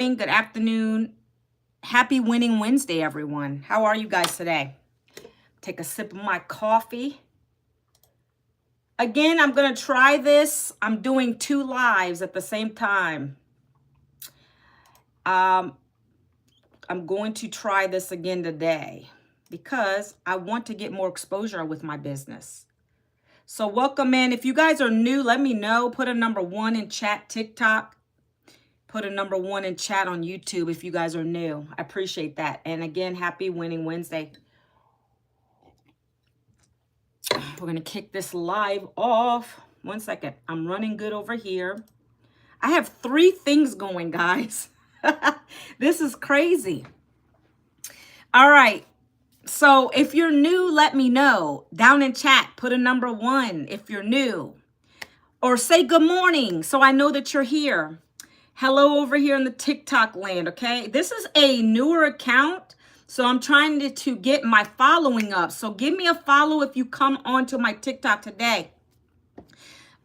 Good afternoon. Happy Winning Wednesday, everyone. How are you guys today? Take a sip of my coffee. Again, I'm going to try this. I'm doing 2 lives at the same time. I'm going to try this again today because I want to get more exposure with my business. So welcome in. If you guys are new, let me know. Put a number 1 in chat TikTok. Put a number 1 in chat on YouTube if you guys are new. I appreciate that. And again, happy Winning Wednesday. We're going to kick this live off. 1 second. I'm running good over here. I have 3 things going, guys. This is crazy. All right. So if you're new, let me know. Down in chat, put a number 1 if you're new. Or say good morning so I know that you're here. Hello over here in the TikTok land, okay? This is a newer account, so I'm trying to get my following up. So give me a follow if you come onto my TikTok today.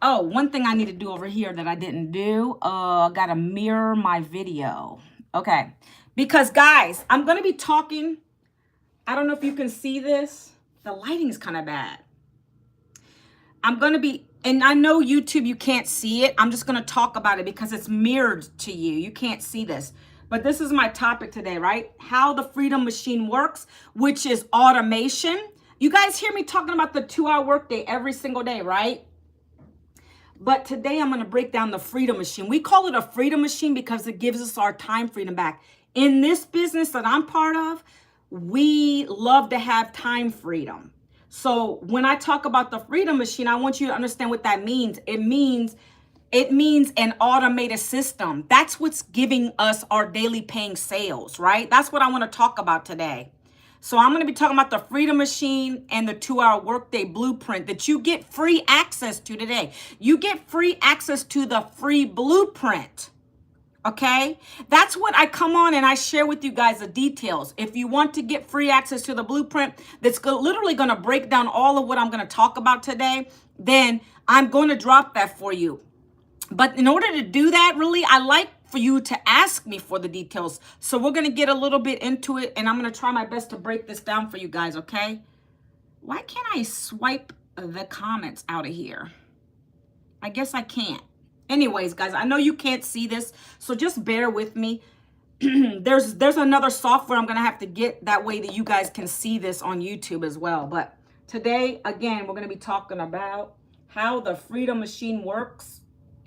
Oh, one thing I need to do over here that I didn't do, I got to mirror my video. Okay, because guys, I'm going to be talking, I don't know if you can see this. The lighting is kind of bad. I'm going to be, and I know YouTube, you can't see it. I'm just going to talk about it because it's mirrored to you. You can't see this. But this is my topic today, right? How the freedom machine works, which is automation. You guys hear me talking about the 2-hour workday every single day, right? But today I'm going to break down the freedom machine. We call it a freedom machine because it gives us our time freedom back. In this business that I'm part of, we love to have time freedom. So when I talk about the freedom machine, I want you to understand what that means. It means an automated system. That's what's giving us our daily paying sales, right? That's what I want to talk about today. So I'm going to be talking about the freedom machine and the 2-hour workday blueprint that you get free access to today. You get free access to the free blueprint. Okay, that's what I come on and I share with you guys the details. If you want to get free access to the blueprint that's literally going to break down all of what I'm going to talk about today, then I'm going to drop that for you. But in order to do that, really, I like for you to ask me for the details. So we're going to get a little bit into it and I'm going to try my best to break this down for you guys, okay? Why can't I swipe the comments out of here? I guess I can't. Anyways, guys, I know you can't see this, so just bear with me. There's another software I'm going to have to get that way that you guys can see this on YouTube as well. But today, again, we're going to be talking about how the freedom machine works,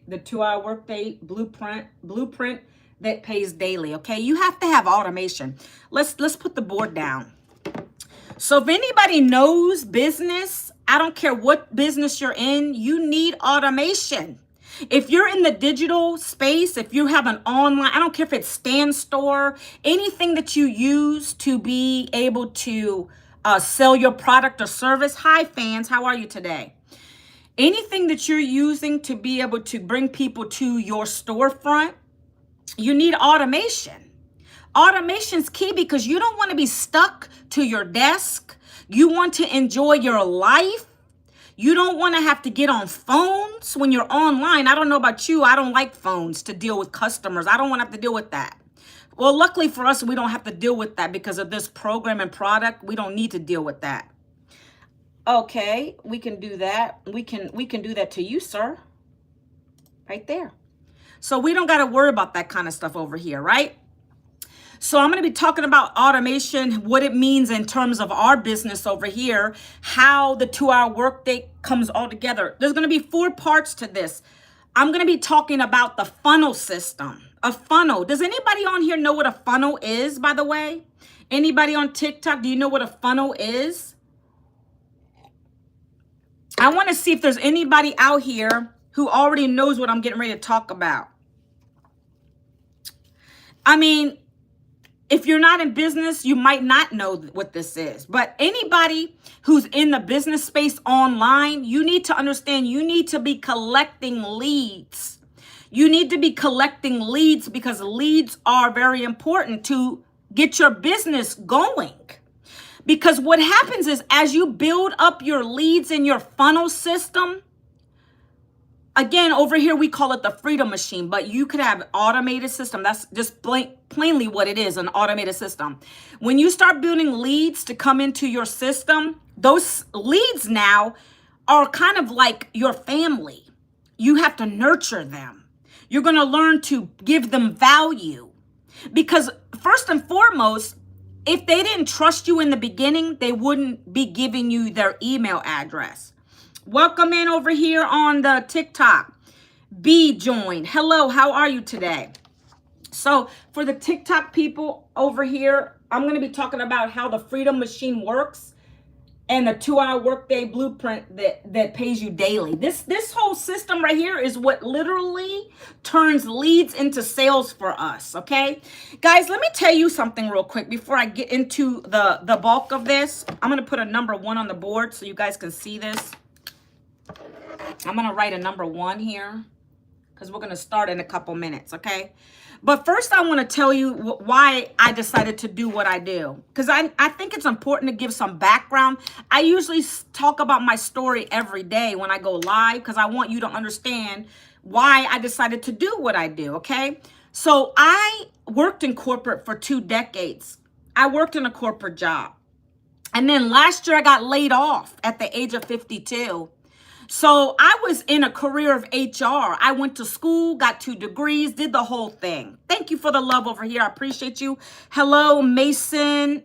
the 2-hour workday blueprint that pays daily, okay? You have to have automation. Let's put the board down. So if anybody knows business, I don't care what business you're in, you need automation. If you're in the digital space, if you have an online, I don't care if it's stand store, anything that you use to be able to sell your product or service. Hi, fans. How are you today? Anything that you're using to be able to bring people to your storefront, you need automation. Automation is key because you don't want to be stuck to your desk. You want to enjoy your life. You don't want to have to get on phones when you're online. I don't know about you. I don't like phones to deal with customers. I don't want to have to deal with that. Well, luckily for us, we don't have to deal with that because of this program and product. We don't need to deal with that. Okay, we can do that. We can do that to you, sir. Right there. So we don't got to worry about that kind of stuff over here, right? So I'm going to be talking about automation, what it means in terms of our business over here, how the 2-hour workday comes all together. There's going to be 4 parts to this. I'm going to be talking about the funnel system. A funnel. Does anybody on here know what a funnel is, by the way? Anybody on TikTok, do you know what a funnel is? I want to see if there's anybody out here who already knows what I'm getting ready to talk about. I mean, if you're not in business, you might not know what this is. But anybody who's in the business space online, you need to understand you need to be collecting leads. You need to be collecting leads because leads are very important to get your business going. Because what happens is as you build up your leads in your funnel system, Again, over here, we call it the freedom machine, but you could have automated system. That's just plainly what it is, an automated system. When you start building leads to come into your system, those leads now are kind of like your family. You have to nurture them. You're going to learn to give them value, because first and foremost, if they didn't trust you in the beginning, they wouldn't be giving you their email address. Welcome in over here on the TikTok. B joined. Hello, how are you today? So for the TikTok people over here, I'm going to be talking about how the freedom machine works and the 2-hour workday blueprint that pays you daily. This whole system right here is what literally turns leads into sales for us, okay? Guys, let me tell you something real quick before I get into the bulk of this. I'm going to put a number 1 on the board so you guys can see this. I'm going to write a number 1 here because we're going to start in a couple minutes, okay? But first, I want to tell you why I decided to do what I do, because I think it's important to give some background. I usually talk about my story every day when I go live because I want you to understand why I decided to do what I do, okay? So I worked in corporate for 2 decades. I worked in a corporate job. And then last year, I got laid off at the age of 52. So I was in a career of HR. I went to school, got 2 degrees, did the whole thing. Thank you for the love over here. I appreciate you. Hello, Mason.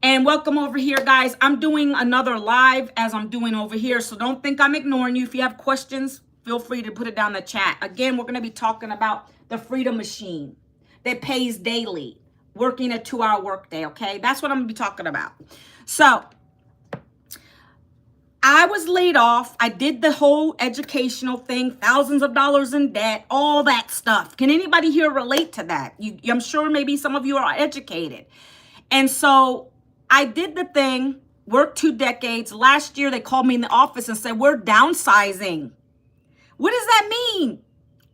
And welcome over here, guys. I'm doing another live as I'm doing over here. So don't think I'm ignoring you. If you have questions, feel free to put it down in the chat. Again, we're going to be talking about the freedom machine that pays daily, working a 2-hour workday, okay? That's what I'm going to be talking about. So I was laid off. I did the whole educational thing, thousands of dollars in debt, all that stuff. Can anybody here relate to that? I'm sure maybe some of you are educated. And so I did the thing, worked 2 decades. Last year, they called me in the office and said, we're downsizing. What does that mean?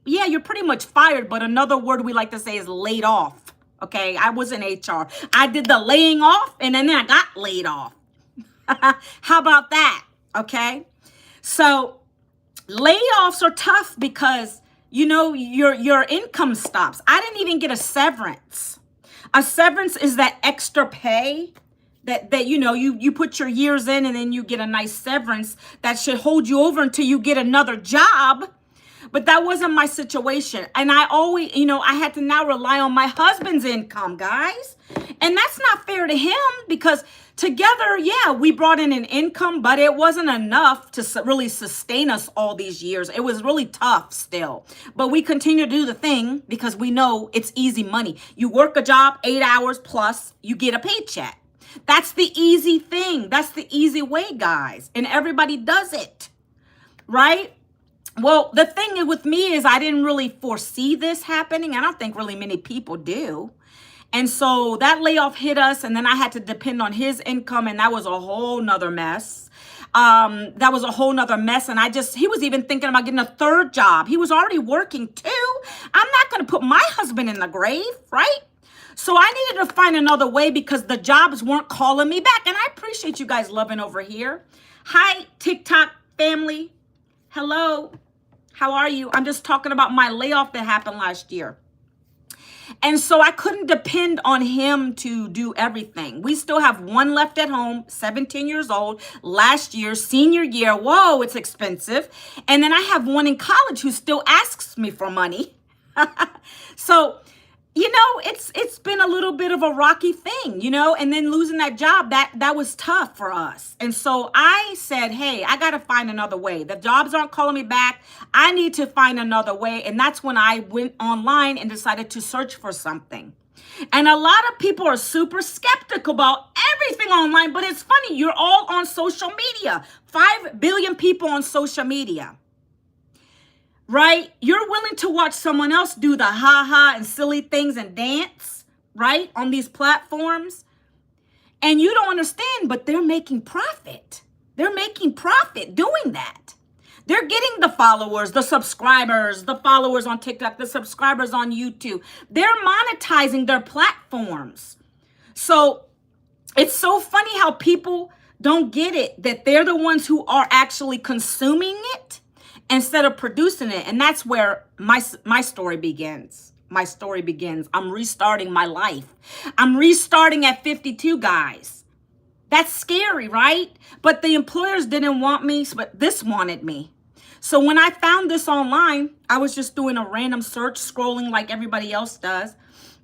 Yeah, you're pretty much fired, but another word we like to say is laid off. Okay, I was in HR. I did the laying off, and then I got laid off. How about that? Okay, so layoffs are tough because, you know, your income stops. I didn't even get a severance. A severance is that extra pay that you know, you put your years in and then you get a nice severance that should hold you over until you get another job. But that wasn't my situation. And I always, you know, I had to now rely on my husband's income, guys. And that's not fair to him because together, yeah, we brought in an income, but it wasn't enough to really sustain us all these years. It was really tough still. But we continue to do the thing because we know it's easy money. You work a job 8 hours plus, you get a paycheck. That's the easy thing. That's the easy way, guys. And everybody does it, right? Well, the thing with me is I didn't really foresee this happening. I don't think really many people do. And so that layoff hit us, and then I had to depend on his income, and that was a whole nother mess. And he was even thinking about getting a 3rd job. He was already working too. I'm not going to put my husband in the grave, right? So I needed to find another way because the jobs weren't calling me back. And I appreciate you guys loving over here. Hi, TikTok family. Hello. How are you? I'm just talking about my layoff that happened last year. And so I couldn't depend on him to do everything. We still have 1 left at home, 17 years old, last year, senior year. Whoa, it's expensive. And then I have 1 in college who still asks me for money. So, you know, it's been a little bit of a rocky thing, you know, and then losing that job, that was tough for us. And so I said, hey, I got to find another way. The jobs aren't calling me back. I need to find another way. And that's when I went online and decided to search for something. And a lot of people are super skeptical about everything online, but it's funny. You're all on social media. 5 billion people on social media. Right? You're willing to watch someone else do the ha-ha and silly things and dance, right? On these platforms. And you don't understand, but they're making profit. They're making profit doing that. They're getting the followers, the subscribers, the followers on TikTok, the subscribers on YouTube. They're monetizing their platforms. So it's so funny how people don't get it, that they're the ones who are actually consuming it. instead of producing it. And that's where my story begins. My story begins. I'm restarting my life. I'm restarting at 52, guys. That's scary, right? But the employers didn't want me, but this wanted me. So when I found this online, I was just doing a random search, scrolling like everybody else does.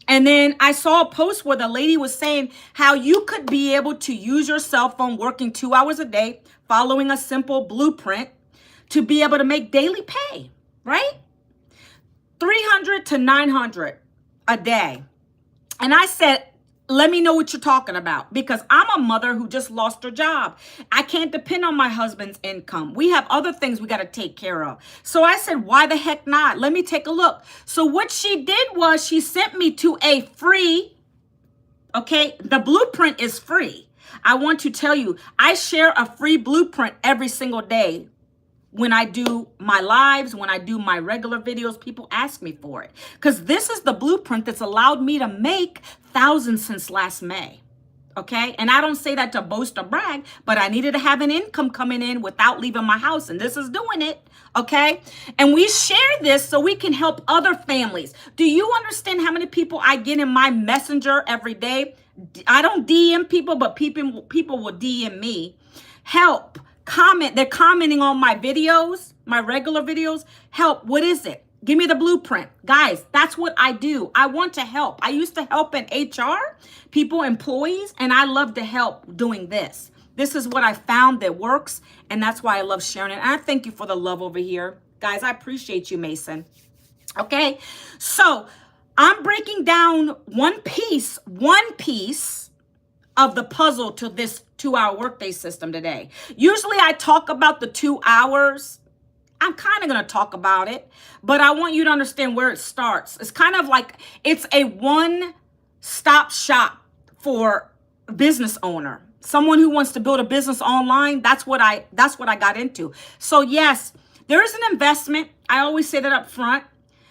And then I saw a post where the lady was saying how you could be able to use your cell phone working 2 hours a day, following a simple blueprint to be able to make daily pay, right? 300 to 900 a day. And I said, let me know what you're talking about, because I'm a mother who just lost her job. I can't depend on my husband's income. We have other things we got to take care of. So I said, why the heck not? Let me take a look. So what she did was she sent me to a free, okay, the blueprint is free. I want to tell you, I share a free blueprint every single day. When I do my lives, when I do my regular videos, people ask me for it. Because this is the blueprint that's allowed me to make thousands since last May. Okay? And I don't say that to boast or brag, but I needed to have an income coming in without leaving my house. And this is doing it. Okay? And we share this so we can help other families. Do you understand how many people I get in my messenger every day? I don't DM people, but people will DM me. Help. Comment. They're commenting on my videos, my regular videos. Help. What is it? Give me the blueprint. Guys, that's what I do. I want to help. I used to help in HR, people, employees, and I love to help doing this. This is what I found that works, and that's why I love sharing it. And I thank you for the love over here. Guys, I appreciate you, Mason. Okay, so I'm breaking down one piece of the puzzle to this 2-hour workday system today. Usually I talk about the 2 hours. I'm kind of going to talk about it, but I want you to understand where it starts. It's kind of like it's a one-stop shop for a business owner. Someone who wants to build a business online, that's what I got into. So yes, there is an investment. I always say that up front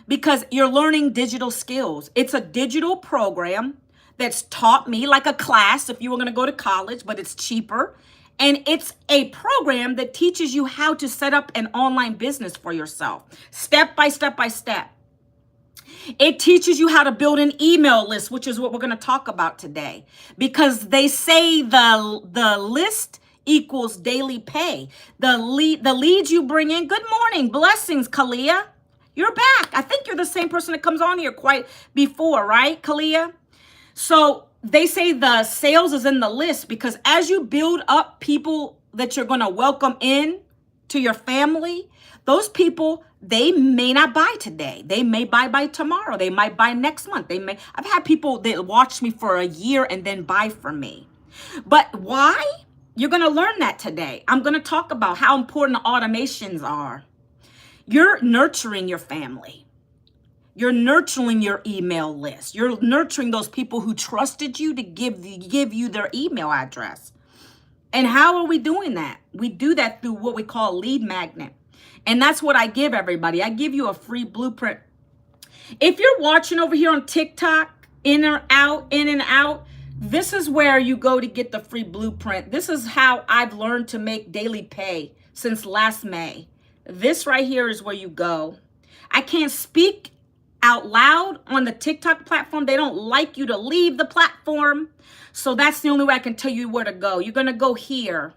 because you're learning digital skills. It's a digital program that's taught me like a class if you were going to go to college, but it's cheaper. And it's a program that teaches you how to set up an online business for yourself, step by step by step. It teaches you how to build an email list, which is what we're going to talk about today, because they say the list equals daily pay. The leads you bring in. Good morning. Blessings, Kalia. You're back. I think you're the same person that comes on here quite before, right, Kalia? So they say the sales is in the list because as you build up people that you're going to welcome in to your family, those people, they may not buy today. They may buy by tomorrow. They might buy next month. I've had people that watch me for a year and then buy from me. But why? You're going to learn that today. I'm going to talk about how important automations are. You're nurturing your family. You're nurturing your email list. You're nurturing those people who trusted you to give you their email address. And how are we doing that? We do that through what we call lead magnet. And that's what I give everybody. I give you a free blueprint. If you're watching over here on TikTok, in and out, this is where you go to get the free blueprint. This is how I've learned to make daily pay since last May. This right here is where you go. I can't speak out loud on the TikTok platform. They don't like you to leave the platform. So that's the only way I can tell you where to go. You're going to go here.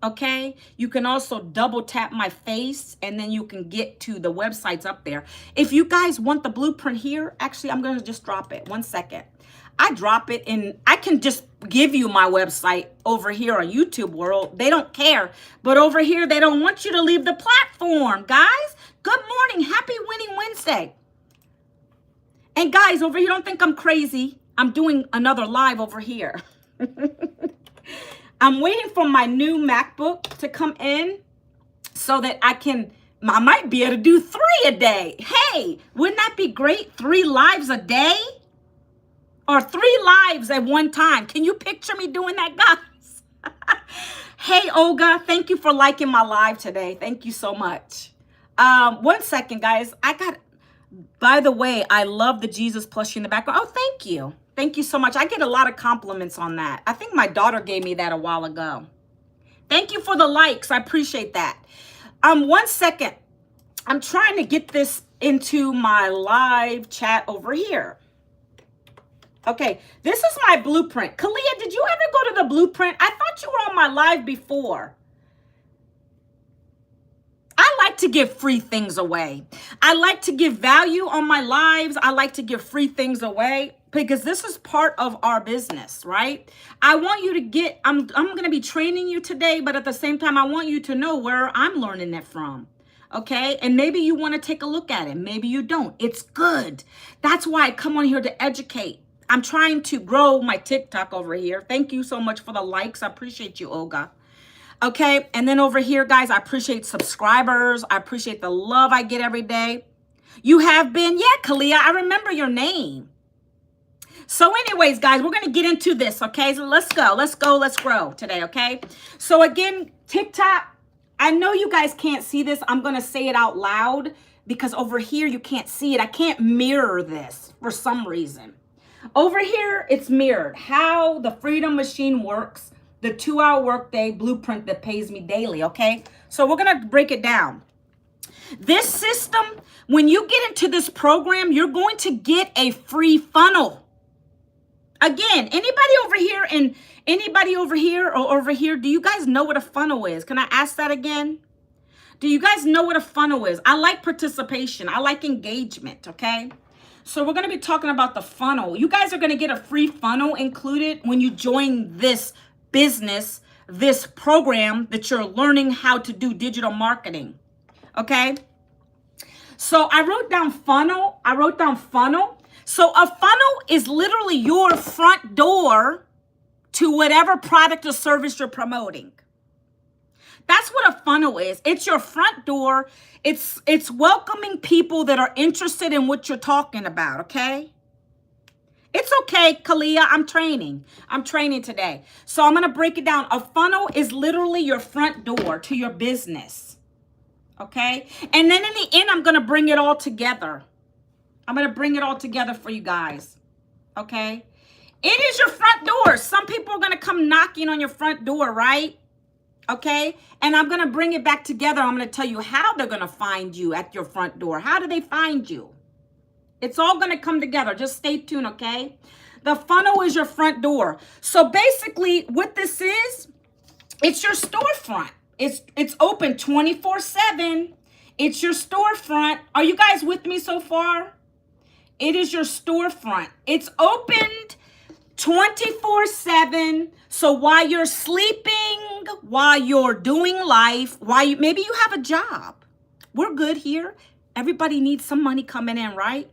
Okay. You can also double tap my face and then you can get to the websites up there. If you guys want the blueprint here, actually, I'm going to just drop it. 1 second. I drop it and I can just give you my website over here on YouTube world. They don't care. But over here, they don't want you to leave the platform, guys. Good morning. Happy Winning Wednesday. And guys, over here, don't think I'm crazy. I'm doing another live over here. I'm waiting for my new MacBook to come in so that I might be able to do 3 a day. Hey, wouldn't that be great? 3 lives a day? Or 3 lives at one time. Can you picture me doing that, guys? Hey, Olga, thank you for liking my live today. Thank you so much. 1 second, guys. By the way, I love the Jesus plushie in the background. Oh, thank you. Thank you so much. I get a lot of compliments on that. I think my daughter gave me that a while ago. Thank you for the likes. I appreciate that. 1 second. I'm trying to get this into my live chat over here. Okay, this is my blueprint. Kalia, did you ever go to the blueprint? I thought you were on my live before. I like to give free things away. I like to give value on my lives. I like to give free things away because this is part of our business, right? I want you to get, I'm going to be training you today, but at the same time, I want you to know where I'm learning it from. Okay. And maybe you want to take a look at it. Maybe you don't. It's good. That's why I come on here to educate. I'm trying to grow my TikTok over here. Thank you so much for the likes. I appreciate you, Olga. Okay, and then over here, guys, I appreciate subscribers. I appreciate the love I get every day. You have been, yeah, Kalia, I remember your name. So anyways, guys, we're going to get into this, okay? So let's go, let's grow today, okay? So again, TikTok, I know you guys can't see this. I'm going to say it out loud because over here, you can't see it. I can't mirror this for some reason. Over here, it's mirrored. How the Freedom Machine works. The 2-hour workday blueprint that pays me daily, okay? So we're going to break it down. This system, when you get into this program, you're going to get a free funnel. Again, anybody over here and anybody over here or over here, do you guys know what a funnel is? Can I ask that again? Do you guys know what a funnel is? I like participation. I like engagement, okay? So we're going to be talking about the funnel. You guys are going to get a free funnel included when you join this business, this program that you're learning how to do digital marketing. Okay. So I wrote down funnel. So a funnel is literally your front door to whatever product or service you're promoting. That's what a funnel is. It's your front door. It's welcoming people that are interested in what you're talking about. Okay. It's okay, Kalia, I'm training today. So I'm going to break it down. A funnel is literally your front door to your business. Okay? And then in the end, I'm going to bring it all together. I'm going to bring it all together for you guys. Okay? It is your front door. Some people are going to come knocking on your front door, right? Okay? And I'm going to bring it back together. I'm going to tell you how they're going to find you at your front door. How do they find you? It's all going to come together. Just stay tuned, okay? The funnel is your front door. So basically what this is, it's your storefront. It's open 24/7. It's your storefront. Are you guys with me so far? It is your storefront. It's opened 24/7. So while you're sleeping, while you're doing life, maybe you have a job. We're good here. Everybody needs some money coming in, right?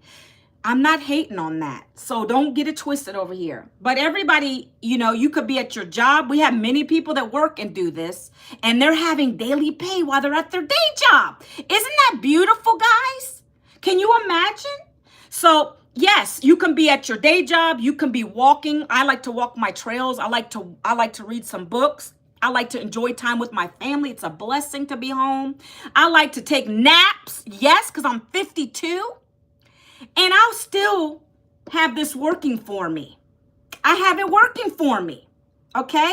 I'm not hating on that. So don't get it twisted over here. But everybody, you could be at your job. We have many people that work and do this, and they're having daily pay while they're at their day job. Isn't that beautiful, guys? Can you imagine? So yes, you can be at your day job. You can be walking. I like to walk my trails. I like to read some books. I like to enjoy time with my family. It's a blessing to be home. I like to take naps. Yes, because I'm 52. And I'll still have this working for me. I have it working for me. Okay?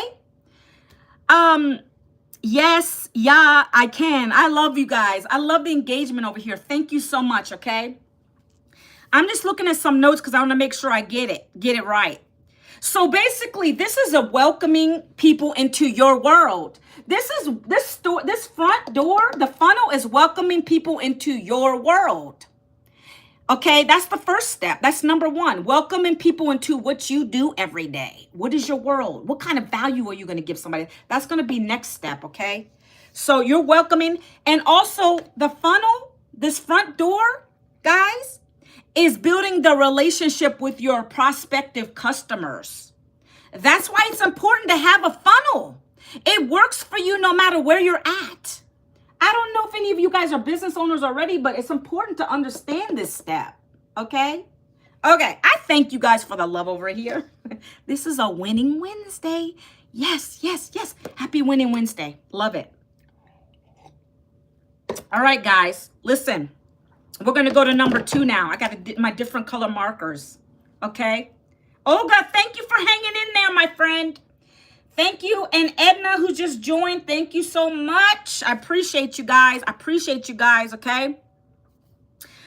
Yes, yeah, I can. I love you guys. I love the engagement over here. Thank you so much, okay? I'm just looking at some notes because I want to make sure I get it right. So basically, this is a welcoming people into your world. This front door, the funnel is welcoming people into your world. Okay, that's the first step. That's number one. Welcoming people into what you do every day. What is your world? What kind of value are you going to give somebody? That's going to be next step, okay? So you're welcoming. And also the funnel, this front door, guys, is building the relationship with your prospective customers. That's why it's important to have a funnel. It works for you no matter where you're at. I don't know if any of you guys are business owners already, but it's important to understand this step, okay? Okay, I thank you guys for the love over here. This is a winning Wednesday. Yes, yes, yes. Happy winning Wednesday. Love it. All right, guys, listen. We're going to go to number 2 now. I got my different color markers, okay? Olga, thank you for hanging in there, my friend. Thank you. And Edna, who just joined, thank you so much. I appreciate you guys. Okay?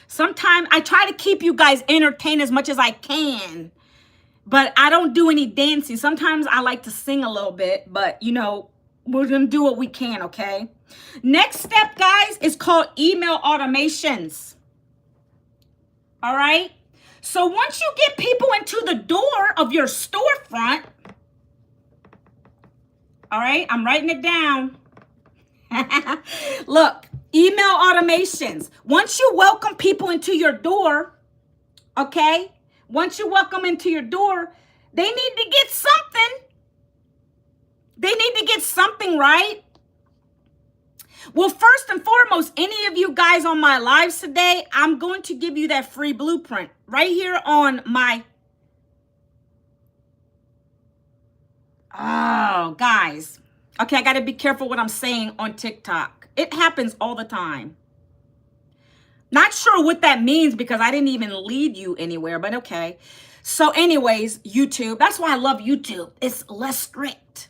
Sometimes I try to keep you guys entertained as much as I can, but I don't do any dancing. Sometimes I like to sing a little bit, but you know, we're going to do what we can, okay? Next step, guys, is called email automations. All right? So once you get people into the door of your storefront, all right, I'm writing it down. Look, email automations. Once you welcome people into your door, okay? Once you welcome into your door, they need to get something. They need to get something, right? Well, first and foremost, any of you guys on my lives today, I'm going to give you that free blueprint right here on my... Oh, guys. Okay, I got to be careful what I'm saying on TikTok. It happens all the time. Not sure what that means because I didn't even lead you anywhere, but okay. So anyways, YouTube, that's why I love YouTube. It's less strict.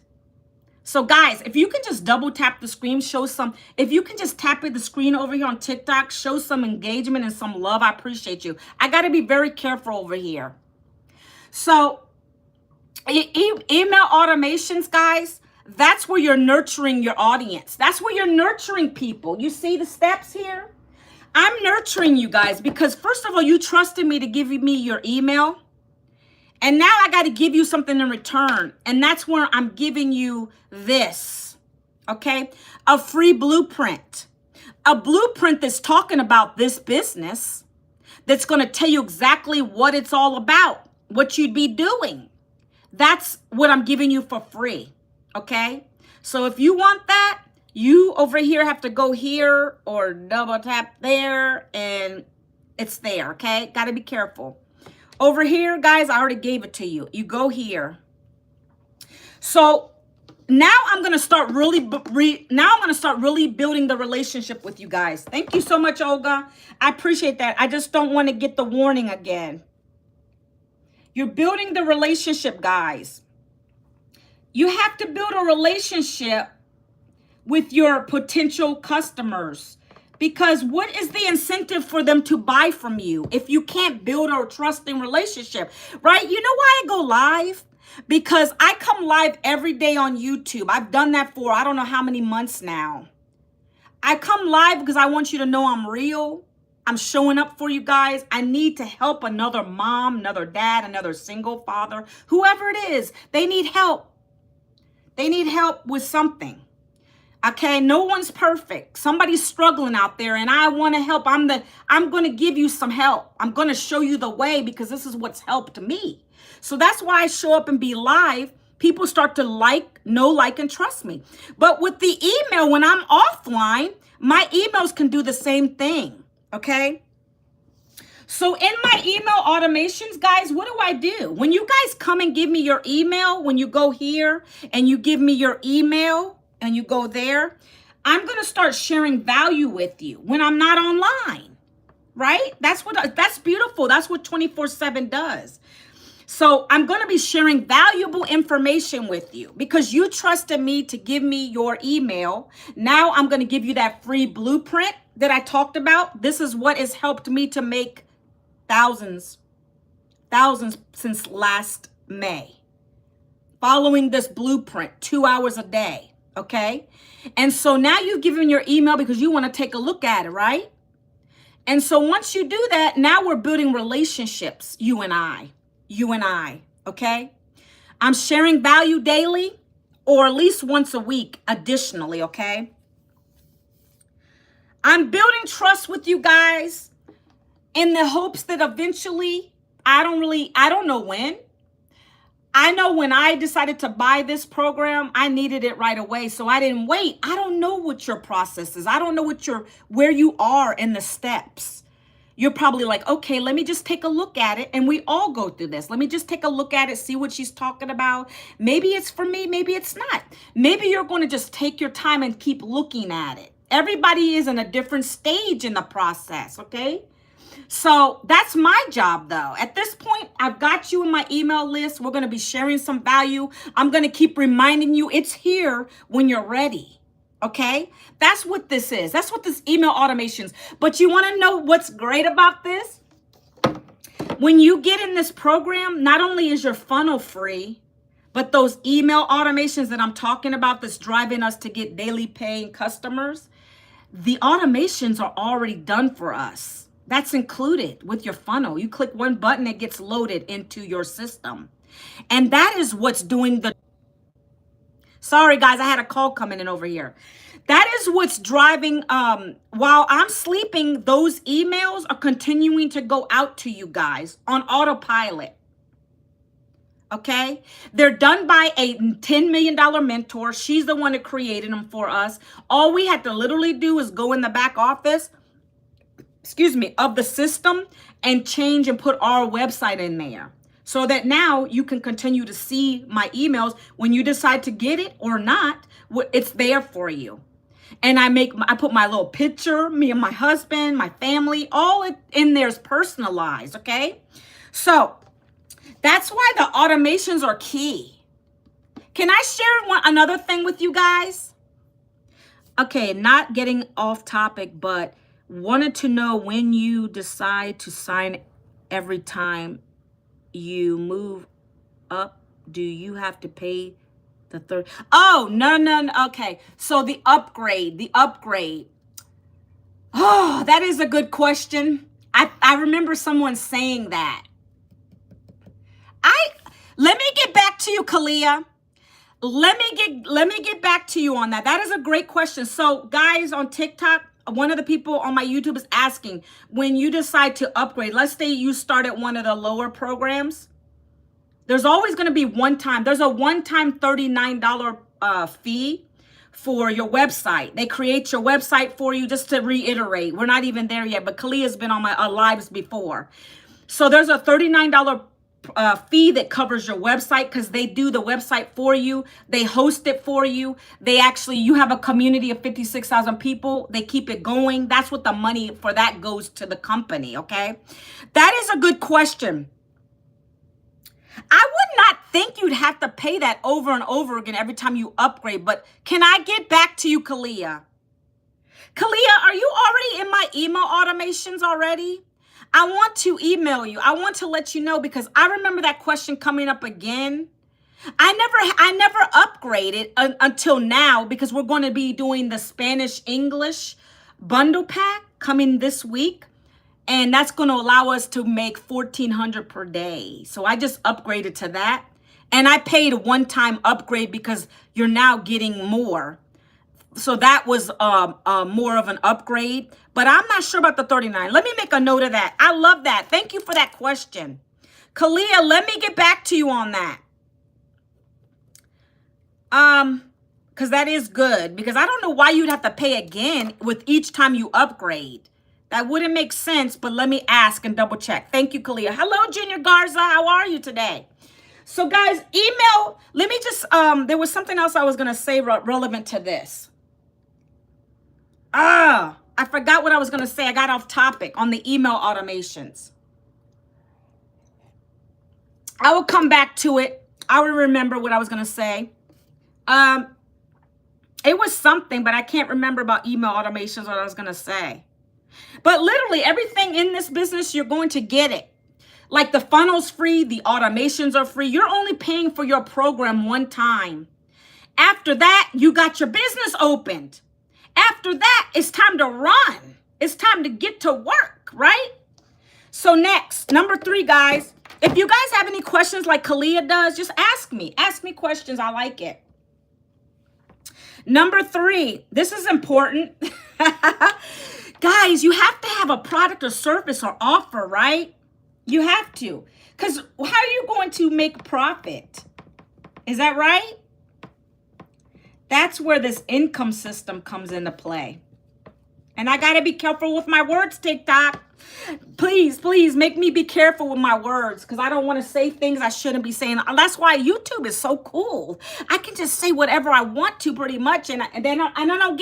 So guys, if you can just double tap the screen, if you can just tap at the screen over here on TikTok, show some engagement and some love, I appreciate you. I got to be very careful over here. So email automations, guys, that's where you're nurturing your audience. That's where you're nurturing people. You see the steps here? I'm nurturing you guys because first of all, you trusted me to give me your email. And now I got to give you something in return. And that's where I'm giving you this, okay? A free blueprint. A blueprint that's talking about this business, that's going to tell you exactly what it's all about, what you'd be doing. That's what I'm giving you for free, okay? So if you want that, you over here have to go here or double tap there and it's there, okay? Got to be careful. Over here, guys, I already gave it to you. You go here. So now I'm going to start really building the relationship with you guys. Thank you so much, Olga. I appreciate that. I just don't want to get the warning again. You're building the relationship, guys. You have to build a relationship with your potential customers. Because what is the incentive for them to buy from you if you can't build a trusting relationship, right? You know why I go live? Because I come live every day on YouTube. I've done that for I don't know how many months now. I come live because I want you to know I'm real. I'm showing up for you guys. I need to help another mom, another dad, another single father, whoever it is. They need help. They need help with something. Okay, no one's perfect. Somebody's struggling out there and I want to help. I'm going to give you some help. I'm going to show you the way because this is what's helped me. So that's why I show up and be live. People start to know, like, and trust me. But with the email, when I'm offline, my emails can do the same thing. Okay. So in my email automations, guys, what do I do? When you guys come and give me your email, when you go here and you give me your email, and you go there, I'm going to start sharing value with you when I'm not online, right? That's beautiful. That's what 24/7 does. So I'm going to be sharing valuable information with you because you trusted me to give me your email. Now I'm going to give you that free blueprint that I talked about. This is what has helped me to make thousands since last May. Following this blueprint, 2 hours a day. Okay. And so now you've given your email because you want to take a look at it, right? And so once you do that, now we're building relationships, you and I. Okay. I'm sharing value daily or at least once a week additionally. Okay. I'm building trust with you guys in the hopes that eventually, I don't know when. I know when I decided to buy this program, I needed it right away. So I didn't wait. I don't know what your process is. I don't know where you are in the steps. You're probably like, okay, let me just take a look at it. And we all go through this. Let me just take a look at it, see what she's talking about. Maybe it's for me. Maybe it's not. Maybe you're going to just take your time and keep looking at it. Everybody is in a different stage in the process. Okay. So that's my job, though. At this point, I've got you in my email list. We're going to be sharing some value. I'm going to keep reminding you it's here when you're ready. Okay? That's what this is. That's what this email automations. But you want to know what's great about this? When you get in this program, not only is your funnel free, but those email automations that I'm talking about that's driving us to get daily paying customers, the automations are already done for us. That's included with your funnel. You click one button, it gets loaded into your system. And that is what's doing the... Sorry, guys, I had a call coming in over here. That is what's driving, while I'm sleeping, those emails are continuing to go out to you guys on autopilot. Okay? They're done by a $10 million mentor. She's the one that created them for us. All we had to literally do is go in the back office, of the system and change and put our website in there. So that now you can continue to see my emails. When you decide to get it or not, it's there for you. And I put my little picture, me and my husband, my family, all in there is personalized, okay? So that's why the automations are key. Can I share another thing with you guys? Okay, not getting off topic, but wanted to know when you decide to sign every time you move up, do you have to pay the third? Oh, no. Okay. So the upgrade. Oh, that is a good question. I remember someone saying that. Let me get back to you, Kalia. Let me get back to you on that. That is a great question. So guys on TikTok, one of the people on my YouTube is asking, when you decide to upgrade, let's say you start at one of the lower programs, there's always going to be there's a one-time $39 fee for your website. They create your website for you. Just to reiterate, we're not even there yet, but Kalia's been on my lives before. So there's a $39 fee that covers your website because they do the website for you. They host it for you. You have a community of 56,000 people. They keep it going. That's what the money for that goes to the company, okay? That is a good question. I would not think you'd have to pay that over and over again every time you upgrade, but can I get back to you, Kalia? Kalia, are you already in my email automations already? I want to email you. I want to let you know because I remember that question coming up again. I never upgraded until now because we're going to be doing the Spanish English bundle pack coming this week. And that's going to allow us to make $1,400 per day. So I just upgraded to that. And I paid a one-time upgrade because you're now getting more. So that was more of an upgrade. But I'm not sure about the 39. Let me make a note of that. I love that. Thank you for that question. Kalia, let me get back to you on that. Because that is good. Because I don't know why you'd have to pay again with each time you upgrade. That wouldn't make sense, but let me ask and double check. Thank you, Kalia. Hello, Junior Garza. How are you today? So, guys, email. Let me just, there was something else I was going to say relevant to this. I forgot what I was going to say. I got off topic on the email automations. I will come back to it. I will remember what I was going to say. It was something, but I can't remember about email automations what I was going to say. But literally everything in this business, you're going to get it. Like the funnel's free, the automations are free. You're only paying for your program one time. After that, you got your business opened. After that, it's time to run. It's time to get to work, right? So next, number 3, guys. If you guys have any questions like Kalia does, just ask me. Ask me questions. I like it. Number 3, this is important. Guys, you have to have a product or service or offer, right? You have to. Because how are you going to make profit? Is that right? That's where this income system comes into play. And I got to be careful with my words, TikTok. Please make me be careful with my words because I don't want to say things I shouldn't be saying. That's why YouTube is so cool. I can just say whatever I want to pretty much. And then I don't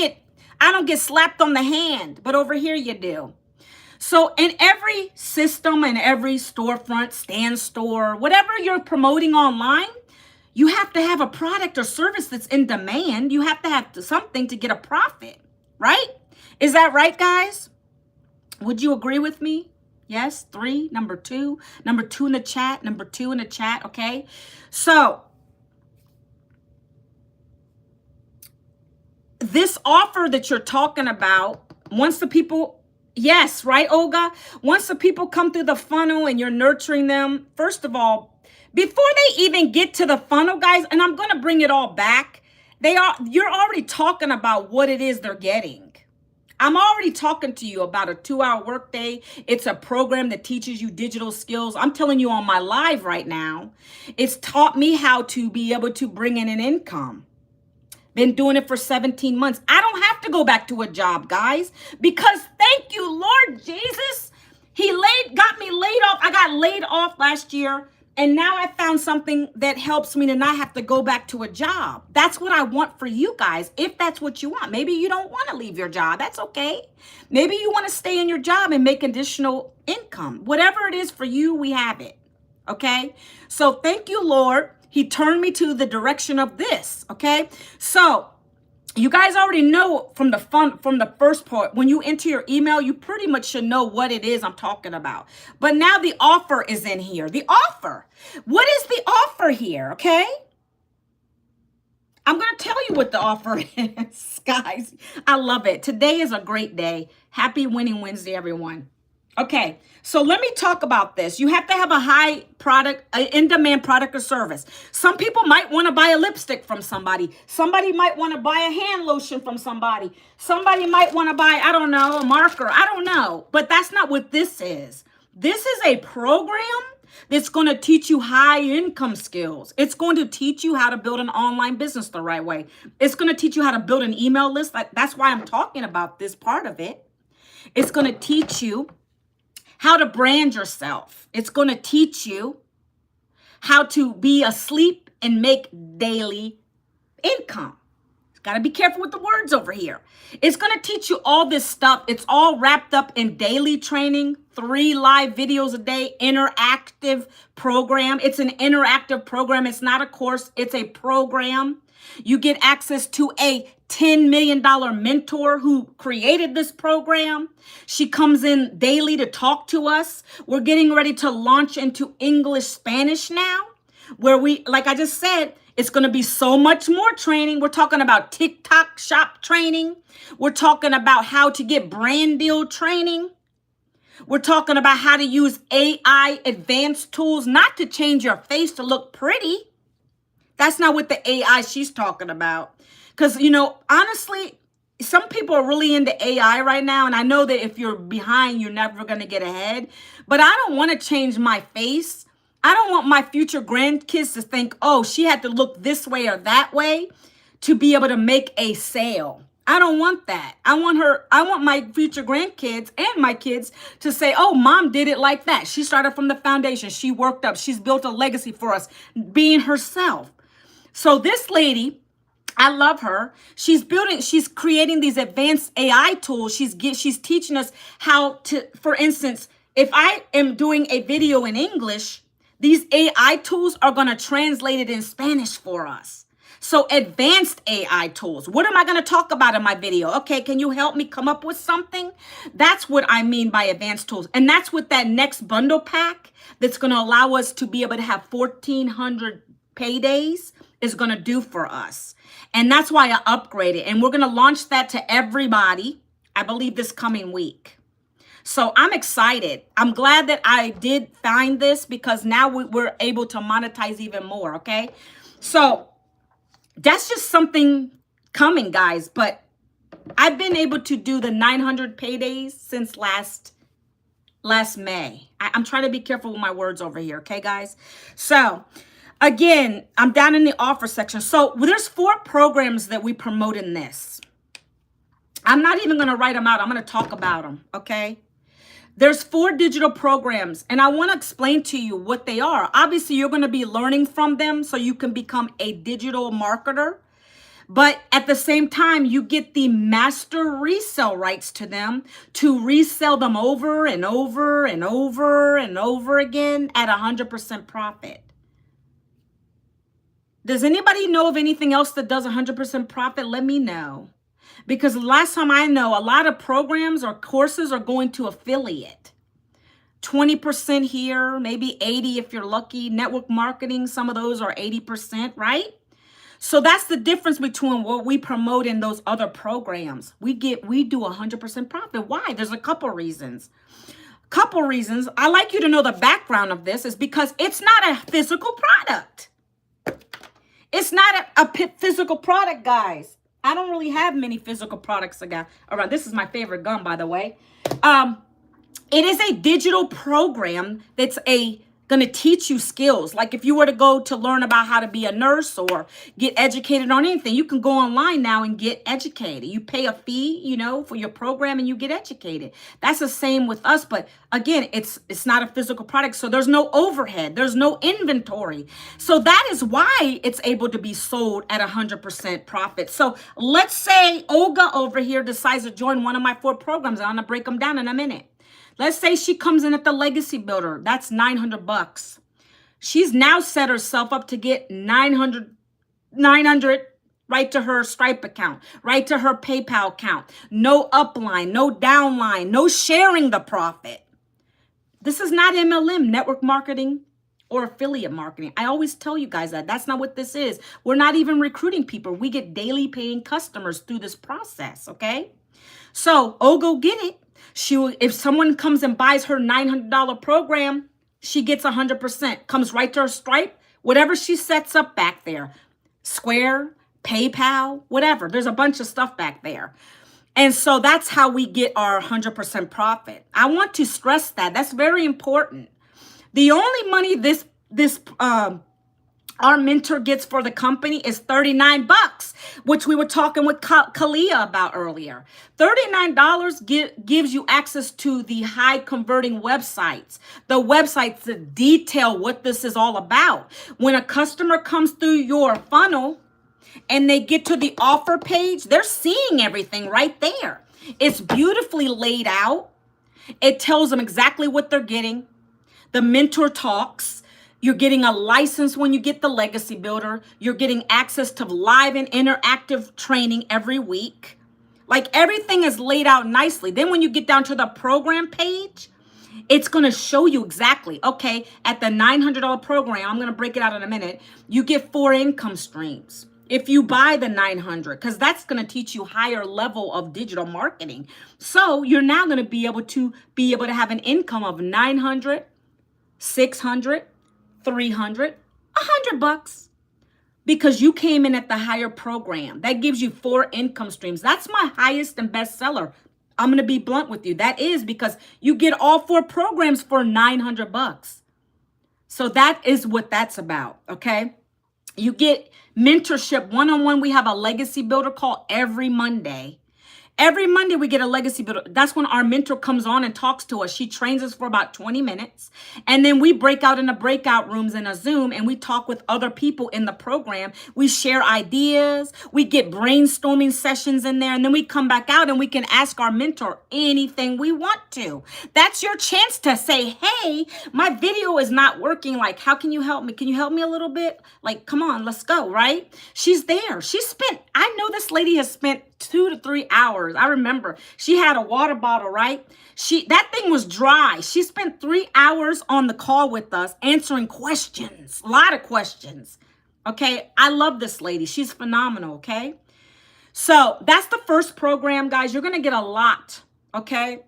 get slapped on the hand. But over here you do. So in every system, in every storefront, stand store, whatever you're promoting online, You have to have a product or service that's in demand. You have to have something to get a profit, right? Is that right, guys? Would you agree with me? Yes, 3, number 2 in the chat, number 2 in the chat, okay? So this offer that you're talking about, once the people, yes, right, Olga? Once the people come through the funnel and you're nurturing them, first of all, before they even get to the funnel, guys, and I'm going to bring it all back, you're already talking about what it is they're getting. I'm already talking to you about a 2-hour workday. It's a program that teaches you digital skills. I'm telling you on my live right now, it's taught me how to be able to bring in an income. Been doing it for 17 months. I don't have to go back to a job, guys, because thank you, Lord Jesus. He got me laid off. I got laid off last year, and now I found something that helps me to not have to go back to a job. That's what I want for you guys, if that's what you want. Maybe you don't want to leave your job. That's okay. Maybe you want to stay in your job and make additional income. Whatever it is for you, we have it. Okay? So thank you, Lord. He turned me to the direction of this, okay? So you guys already know from the first part, when you enter your email, you pretty much should know what it is I'm talking about. But now the offer is in here. The offer. What is the offer here, okay? I'm going to tell you what the offer is, guys. I love it. Today is a great day. Happy Winning Wednesday, everyone. Okay, so let me talk about this. You have to have a high product, an in-demand product or service. Some people might want to buy a lipstick from somebody. Somebody might want to buy a hand lotion from somebody. Somebody might want to buy, I don't know, a marker. I don't know, but that's not what this is. This is a program that's going to teach you high income skills. It's going to teach you how to build an online business the right way. It's going to teach you how to build an email list. That's why I'm talking about this part of it. It's going to teach you how to brand yourself. It's going to teach you how to be asleep and make daily income. Got to be careful with the words over here. It's going to teach you all this stuff. It's all wrapped up in daily training, 3 live videos a day, interactive program. It's an interactive program. It's not a course. It's a program. You get access to a $10 million mentor who created this program. She comes in daily to talk to us. We're getting ready to launch into English Spanish now, where like I just said, it's going to be so much more training. We're talking about TikTok shop training. We're talking about how to get brand deal training. We're talking about how to use AI advanced tools, not to change your face to look pretty. That's not what the AI she's talking about. Because, honestly, some people are really into AI right now. And I know that if you're behind, you're never going to get ahead. But I don't want to change my face. I don't want my future grandkids to think, oh, she had to look this way or that way to be able to make a sale. I don't want that. I want my future grandkids and my kids to say, oh, mom did it like that. She started from the foundation. She worked up. She's built a legacy for us, being herself. So this lady, I love her. She's creating these advanced AI tools. She's teaching us how to, for instance, if I am doing a video in English, these AI tools are going to translate it in Spanish for us. So advanced AI tools. What am I going to talk about in my video? Okay, can you help me come up with something? That's what I mean by advanced tools. And that's what that next bundle pack that's going to allow us to be able to have 1,400 paydays is going to do for us. And that's why I upgraded. And we're going to launch that to everybody, I believe, this coming week. So I'm excited. I'm glad that I did find this because now we're able to monetize even more, okay? So that's just something coming, guys. But I've been able to do the 900 paydays since last May. I'm trying to be careful with my words over here, okay, guys? So again, I'm down in the offer section. So there's 4 programs that we promote in this. I'm not even going to write them out. I'm going to talk about them, okay? There's 4 digital programs, and I want to explain to you what they are. Obviously, you're going to be learning from them so you can become a digital marketer. But at the same time, you get the master resale rights to them to resell them over and over and over and over again at 100% profit. Does anybody know of anything else that does 100% profit? Let me know. Because the last time I know, a lot of programs or courses are going to affiliate. 20% here, maybe 80 if you're lucky. Network marketing, some of those are 80%, right? So that's the difference between what we promote in those other programs. We do 100% profit. Why? There's a couple reasons. I like you to know the background of this is because it's not a physical product. It's not a physical product, guys. I don't really have many physical products around. This is my favorite gum, by the way. It is a digital program that's going to teach you skills. Like if you were to go to learn about how to be a nurse or get educated on anything, you can go online now and get educated. You pay a fee, you know, for your program and you get educated. That's the same with us. But again, it's not a physical product. So there's no overhead. There's no inventory. So that is why it's able to be sold at 100% profit. So let's say Olga over here decides to join one of my 4 programs. I'm going to break them down in a minute. Let's say she comes in at the Legacy Builder. That's $900. She's now set herself up to get 900 right to her Stripe account, right to her PayPal account. No upline, no downline, no sharing the profit. This is not MLM, network marketing or affiliate marketing. I always tell you guys that. That's not what this is. We're not even recruiting people. We get daily paying customers through this process, okay? So, go get it. If someone comes and buys her $900 program, she gets 100%. Comes right to her Stripe, whatever she sets up back there. Square, PayPal, whatever. There's a bunch of stuff back there. And so that's how we get our 100% profit. I want to stress that. That's very important. The only money our mentor gets for the company is $39, which we were talking with Kalia about earlier. $39 gives you access to the high converting websites, the websites that detail what this is all about. When a customer comes through your funnel and they get to the offer page, they're seeing everything right there. It's beautifully laid out. It tells them exactly what they're getting. The mentor talks. You're getting a license when you get the Legacy Builder. You're getting access to live and interactive training every week. Like everything is laid out nicely. Then when you get down to the program page, it's going to show you exactly, okay, at the $900 program, I'm going to break it out in a minute, you get 4 income streams. If you buy the 900, because that's going to teach you higher level of digital marketing. So you're now going to be able to have an income of 900, 600, 300, $100 because you came in at the higher program. That gives you 4 income streams. That's my highest and best seller. I'm going to be blunt with you. That is because you get all 4 programs for $900. So that is what that's about. Okay. You get mentorship one-on-one. We have a Legacy Builder call every Monday. Every Monday we get a Legacy Builder. That's when our mentor comes on and talks to us. She trains us for about 20 minutes. And then we break out in the breakout rooms in a Zoom and we talk with other people in the program. We share ideas. We get brainstorming sessions in there. And then we come back out and we can ask our mentor anything we want to. That's your chance to say, hey, my video is not working. Like, how can you help me? Can you help me a little bit? Like, come on, let's go, right? She's there. I know this lady has spent 2 to 3 hours. I remember she had a water bottle, right? That thing was dry. She spent 3 hours on the call with us answering questions, a lot of questions. Okay. I love this lady. She's phenomenal. Okay. So that's the first program, guys. You're going to get a lot. Okay.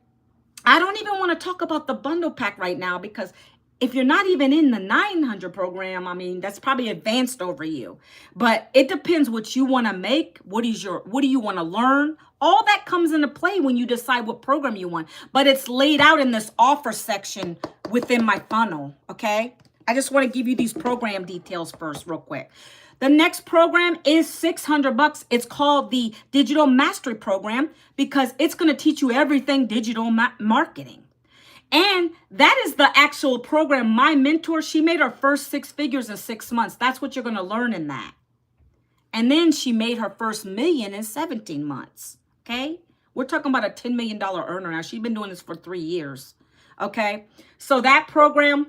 I don't even want to talk about the bundle pack right now because if you're not even in the 900 program, I mean, that's probably advanced over you. But it depends what you want to make. What do you want to learn? All that comes into play when you decide what program you want. But it's laid out in this offer section within my funnel, okay? I just want to give you these program details first real quick. The next program is $600. It's called the Digital Mastery Program because it's going to teach you everything digital marketing. And that is the actual program. My mentor, she made her first 6 figures in 6 months. That's what you're going to learn in that. And then she made her first $1 million in 17 months. Okay. We're talking about a $10 million earner now. She's been doing this for 3 years. Okay. So that program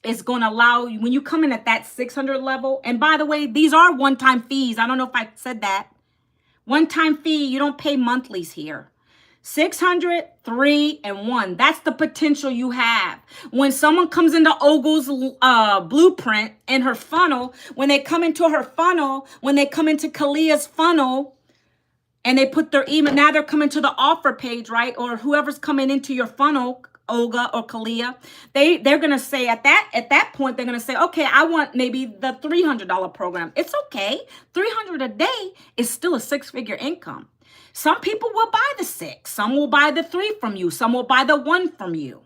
It's going to allow you, when you come in at that 600 level, and by the way, these are one-time fees. I don't know if I said that. One-time fee, you don't pay monthlies here. 600, 3, and 1. That's the potential you have. When someone comes into Ogle's blueprint and her funnel, when they come into her funnel, when they come into Kalia's funnel, and they put their email, now they're coming to the offer page, right? Or whoever's coming into your funnel, Olga or Kalia, they're gonna say at that point, they're gonna say, okay, I want maybe the $300 program. It's okay. $300 a day is still a 6-figure income. Some people will buy the 6, some will buy the 3 from you, some will buy the 1 from you.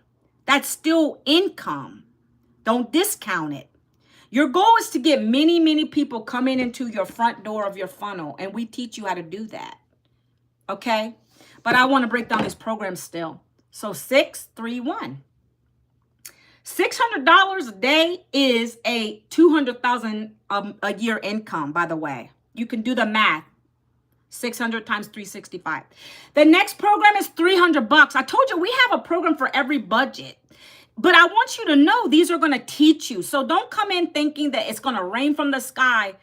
That's still income. Don't discount it. Your goal is to get many, many people coming into your front door of your funnel, and we teach you how to do that. Okay? But I want to break down these programs still. So 6, 3, 1. $600 a day is a $200,000 a year income, by the way. You can do the math. 600 times 365. The next program is $300. I told you we have a program for every budget. But I want you to know these are going to teach you. So don't come in thinking that it's going to rain from the sky.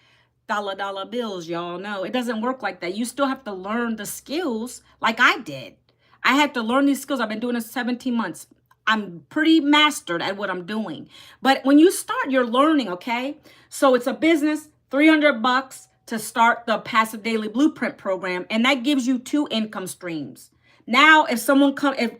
Dollar bills, y'all know. It doesn't work like that. You still have to learn the skills like I did. I had to learn these skills. I've been doing this 17 months. I'm pretty mastered at what I'm doing. But when you start, you're learning, okay? So it's a business, $300 to start the Passive Daily Blueprint program. And that gives you 2 income streams. Now, if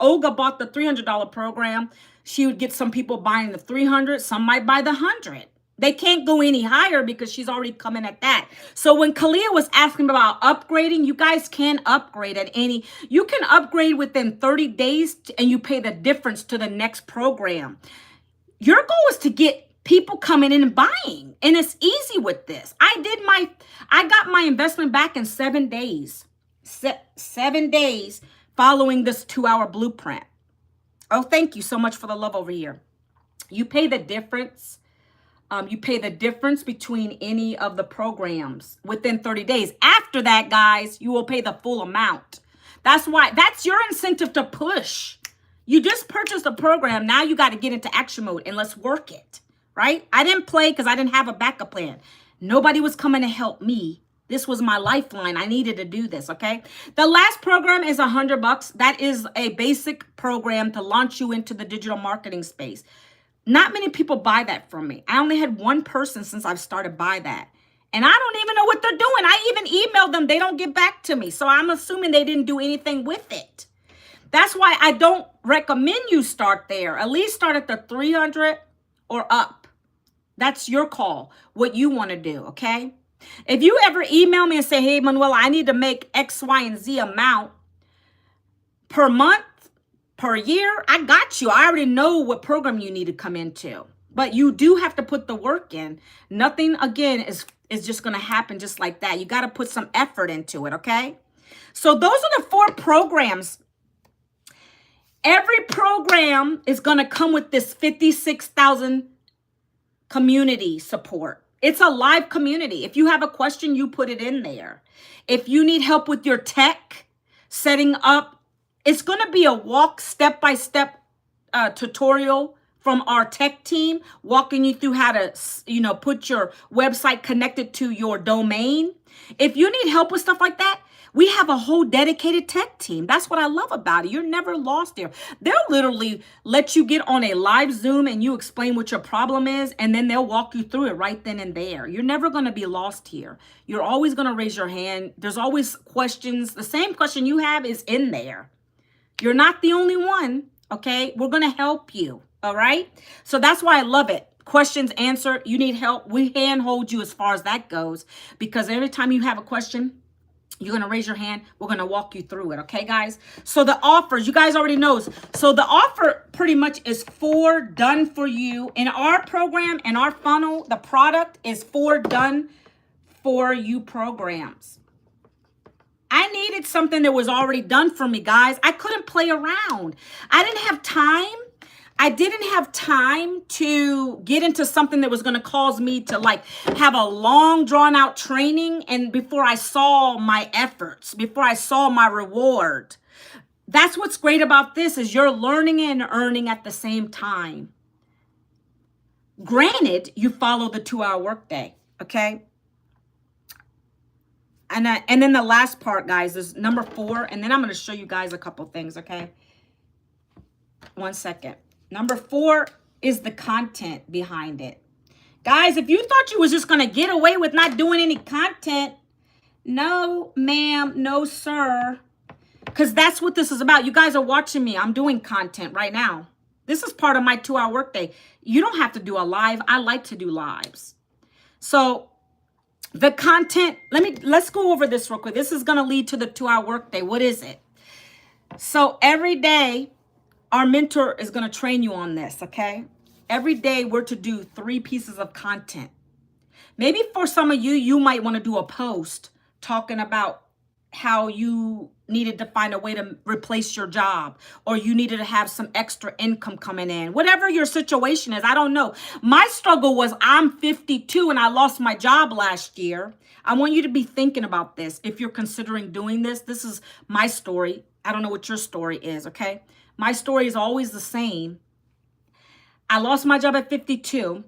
Olga bought the $300 program, she would get some people buying the 300. Some might buy the 100. They can't go any higher because she's already coming at that. So when Kalia was asking about upgrading, you guys can upgrade at any. You can upgrade within 30 days and you pay the difference to the next program. Your goal is to get people coming in and buying. And it's easy with this. I got my investment back in 7 days. 7 days following this 2-hour blueprint. Oh, thank you so much for the love over here. You pay the difference. You pay the difference between any of the programs within 30 days. After that, guys, you will pay the full amount. That's your incentive to push. You just purchased a program. Now you got to get into action mode and let's work it, right? I didn't play because I didn't have a backup plan. Nobody was coming to help me. This was my lifeline. I needed to do this, okay? The last program is $100. That is a basic program to launch you into the digital marketing space. Not many people buy that from me. I only had 1 person since I've started buy that. And I don't even know what they're doing. I even emailed them. They don't get back to me. So I'm assuming they didn't do anything with it. That's why I don't recommend you start there. At least start at the 300 or up. That's your call, what you want to do, okay? If you ever email me and say, hey, Manuela, I need to make X, Y, and Z amount per month, per year, I got you. I already know what program you need to come into. But you do have to put the work in. Nothing, again, is just going to happen just like that. You got to put some effort into it, okay? So those are the 4 programs. Every program is going to come with this 56,000 community support. It's a live community. If you have a question, you put it in there. If you need help with your tech, setting up, it's going to be a step-by-step tutorial from our tech team, walking you through how to, put your website connected to your domain. If you need help with stuff like that, we have a whole dedicated tech team. That's what I love about it. You're never lost there. They'll literally let you get on a live Zoom and you explain what your problem is, and then they'll walk you through it right then and there. You're never going to be lost here. You're always going to raise your hand. There's always questions. The same question you have is in there. You're not the only one, okay? We're going to help you, all right? So that's why I love it. Questions answered. You need help. We handhold you as far as that goes, because every time you have a question, you're going to raise your hand. We're going to walk you through it. Okay, guys? So the offers, you guys already know. So the offer pretty much is 4 done for you. In our program, in our funnel, the product is 4 done for you programs. I needed something that was already done for me, guys. I couldn't play around. I didn't have time. I didn't have time to get into something that was going to cause me to have a long drawn out training. And before I saw my efforts, before I saw my reward, that's what's great about this is you're learning and earning at the same time. Granted, you follow the 2-hour workday, okay? And then the last part, guys, is number 4. And then I'm going to show you guys a couple things, okay? One second. Number 4 is the content behind it. Guys, if you thought you was just going to get away with not doing any content, no, ma'am, no, sir. Because that's what this is about. You guys are watching me. I'm doing content right now. This is part of my 2-hour workday. You don't have to do a live. I like to do lives. So the content, let's go over this real quick. This is going to lead to the 2-hour workday. What is it? So every day, our mentor is going to train you on this, okay? Every day, we're to do 3 pieces of content. Maybe for some of you, you might want to do a post talking about how you needed to find a way to replace your job, or you needed to have some extra income coming in. Whatever your situation is, I don't know. My struggle was I'm 52 and I lost my job last year. I want you to be thinking about this. If you're considering doing this, this is my story. I don't know what your story is, okay? My story is always the same. I lost my job at 52.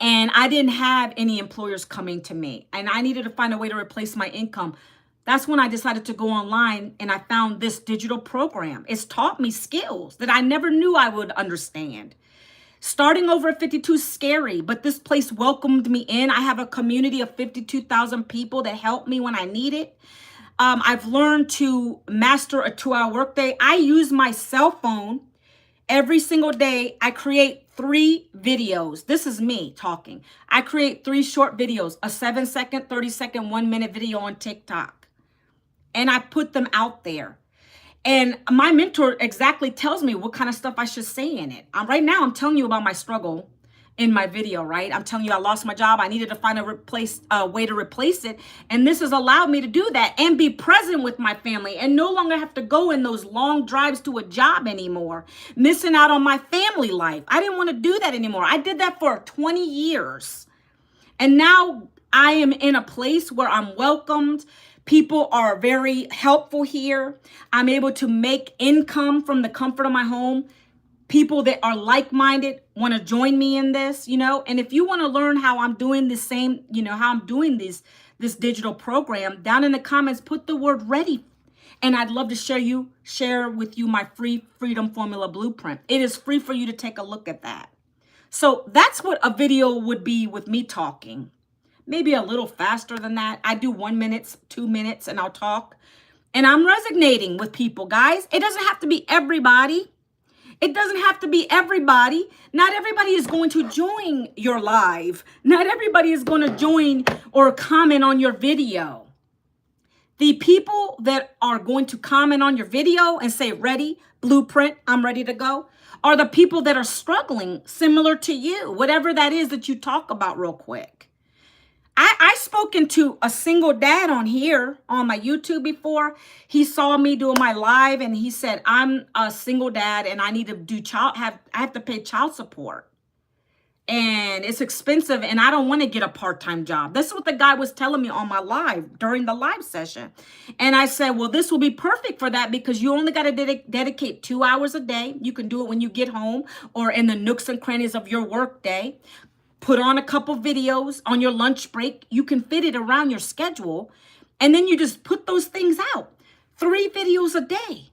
And I didn't have any employers coming to me. And I needed to find a way to replace my income. That's when I decided to go online and I found this digital program. It's taught me skills that I never knew I would understand. Starting over at 52 is scary, but this place welcomed me in. I have a community of 52,000 people that helped me when I need it. I've learned to master a 2-hour workday. I use my cell phone every single day. I create 3 videos. This is me talking. I create 3 short videos, a 7-second, 30-second, 1-minute video on TikTok. And I put them out there. And my mentor exactly tells me what kind of stuff I should say in it. Right now, I'm telling you about my struggle in my video, right? I'm telling you I lost my job. I needed to find a way to replace it. And this has allowed me to do that and be present with my family and no longer have to go in those long drives to a job anymore, missing out on my family life. I didn't want to do that anymore. I did that for 20 years. And now I am in a place where I'm welcomed. People are very helpful here. I'm able to make income from the comfort of my home. People that are like-minded want to join me in this, and if you want to learn how I'm doing the same, how I'm doing this digital program, down in the comments, put the word ready. And I'd love to share with you my free Freedom Formula Blueprint. It is free for you to take a look at that. So that's what a video would be with me talking. Maybe a little faster than that. I do 1 minute, 2 minutes, and I'll talk. And I'm resonating with people, guys. It doesn't have to be everybody. It doesn't have to be everybody. Not everybody is going to join your live. Not everybody is going to join or comment on your video. The people that are going to comment on your video and say, ready, blueprint, I'm ready to go, are the people that are struggling similar to you, whatever that is that you talk about real quick. I spoken to a single dad on here on my YouTube before. He saw me doing my live and he said, I'm a single dad and I need to do I have to pay child support. And it's expensive and I don't want to get a part-time job. This is what the guy was telling me on my live during the live session. And I said, well, this will be perfect for that because you only got to dedicate 2 hours a day. You can do it when you get home or in the nooks and crannies of your work day. Put on a couple videos on your lunch break. You can fit it around your schedule. And then you just put those things out. 3 videos a day.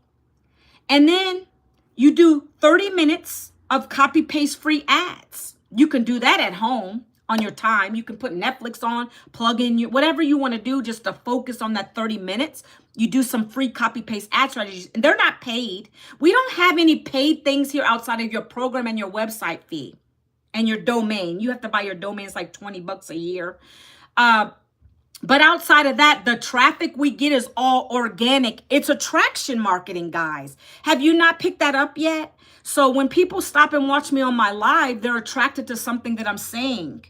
And then you do 30 minutes of copy paste free ads. You can do that at home on your time. You can put Netflix on, plug in whatever you want to do just to focus on that 30 minutes. You do some free copy paste ad strategies. And they're not paid. We don't have any paid things here outside of your program and your website fee. And your domain. You have to buy your domain. It's like $20 a year. But outside of that, the traffic we get is all organic. It's attraction marketing, guys. Have you not picked that up yet? So when people stop and watch me on my live, they're attracted to something that I'm saying.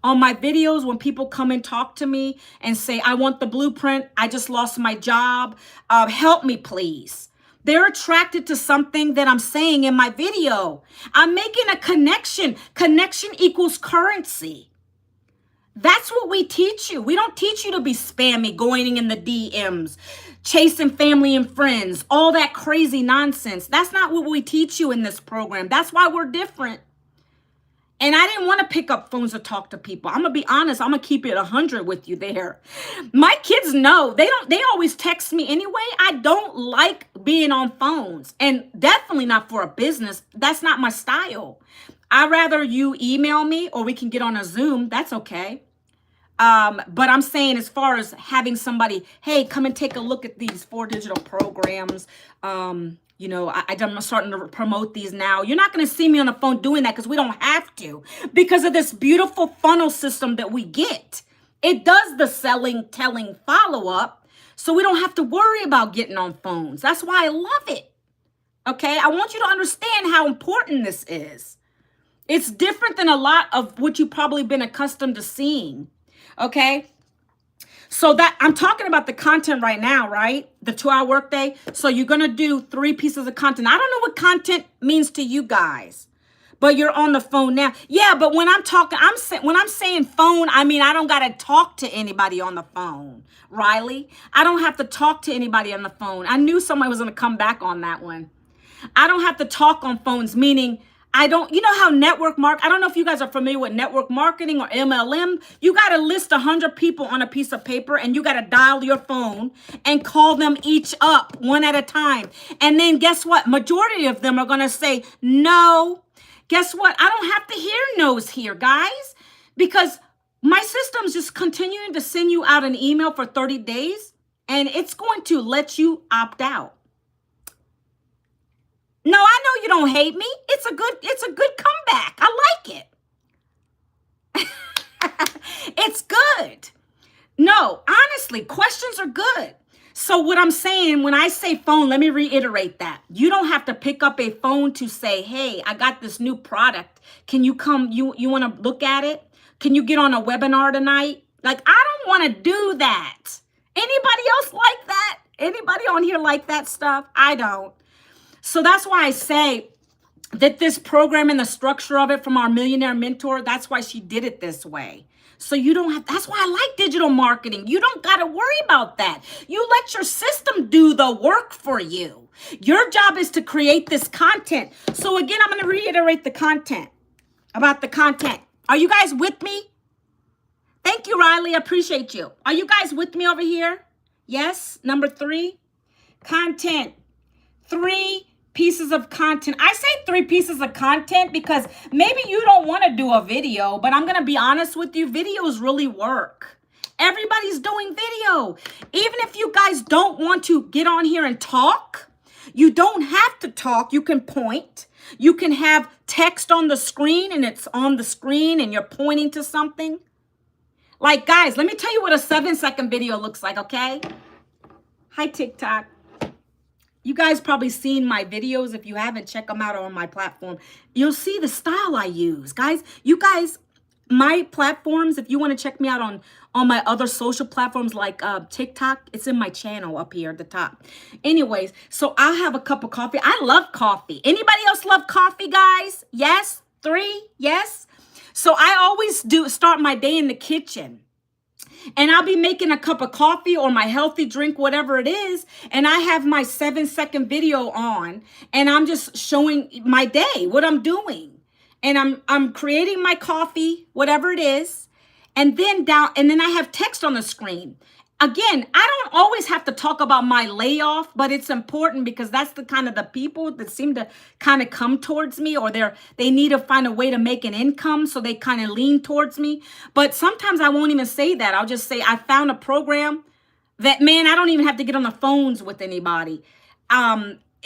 On my videos, when people come and talk to me and say, I want the blueprint. I just lost my job. Help me, please. They're attracted to something that I'm saying in my video. I'm making a connection. Connection equals currency. That's what we teach you. We don't teach you to be spammy, going in the DMs, chasing family and friends, all that crazy nonsense. That's not what we teach you in this program. That's why we're different. And I didn't want to pick up phones to talk to people. I'm going to be honest. I'm going to keep it 100 with you there. My kids know. They always text me anyway. I don't like being on phones, and definitely not for a business. That's not my style. I'd rather you email me, or we can get on a Zoom. That's okay. But I'm saying, as far as having somebody, hey, come and take a look at these 4 digital programs. You know, I'm starting to promote these now. You're not going to see me on the phone doing that, because we don't have to, because of this beautiful funnel system that we get. It does the selling, telling, follow up. So we don't have to worry about getting on phones. That's why I love it. Okay. I want you to understand how important this is. It's different than a lot of what you've probably been accustomed to seeing. Okay. So that I'm talking about the content right now, right? The 2-hour workday. So you're going to do 3 pieces of content. I don't know what content means to you guys, but you're on the phone now. Yeah. But when I'm talking, when I'm saying phone, I mean, I don't got to talk to anybody on the phone, Riley. I don't have to talk to anybody on the phone. I knew somebody was going to come back on that one. I don't have to talk on phones, meaning I don't, you know how I don't know if you guys are familiar with network marketing or MLM. You got to list 100 people on a piece of paper, and you got to dial your phone and call them each up one at a time. And then guess what? Majority of them are going to say no. Guess what? I don't have to hear no's here, guys, because my system's just continuing to send you out an email for 30 days, and it's going to let you opt out. No, I know you don't hate me. It's a good comeback. I like it. It's good. No, honestly, questions are good. So what I'm saying, when I say phone, let me reiterate that. You don't have to pick up a phone to say, hey, I got this new product. Can you come? You want to look at it? Can you get on a webinar tonight? Like, I don't want to do that. Anybody else like that? Anybody on here like that stuff? I don't. So that's why I say that this program and the structure of it from our millionaire mentor, that's why she did it this way. So you don't have, that's why I like digital marketing. You don't got to worry about that. You let your system do the work for you. Your job is to create this content. So again, I'm going to reiterate the content, about the content. Are you guys with me? Thank you, Riley. I appreciate you. Are you guys with me over here? Yes. Number 3, content. 3 pieces of content. I say 3 pieces of content because maybe you don't want to do a video, but I'm going to be honest with you. Videos really work. Everybody's doing video. Even if you guys don't want to get on here and talk, you don't have to talk. You can point. You can have text on the screen, and it's on the screen and you're pointing to something. Like, guys, let me tell you what a 7-second video looks like, okay? Hi, TikTok. You guys probably seen my videos. If you haven't, check them out on my platform. You'll see the style I use. Guys, you guys, my platforms, if you want to check me out on my other social platforms like TikTok, it's in my channel up here at the top. Anyways, so I'll have a cup of coffee. I love coffee. Anybody else love coffee, guys? Yes? 3? Yes? So I always start my day in the kitchen. And I'll be making a cup of coffee or my healthy drink, whatever it is. And I have my 7-second video on, and I'm just showing my day, what I'm doing. And I'm creating my coffee, whatever it is. And then I have text on the screen. Again, I don't always have to talk about my layoff, but it's important because that's the kind of the people that seem to kind of come towards me, or they need to find a way to make an income. So they kind of lean towards me. But sometimes I won't even say that. I'll just say, I found a program that, man, I don't even have to get on the phones with anybody.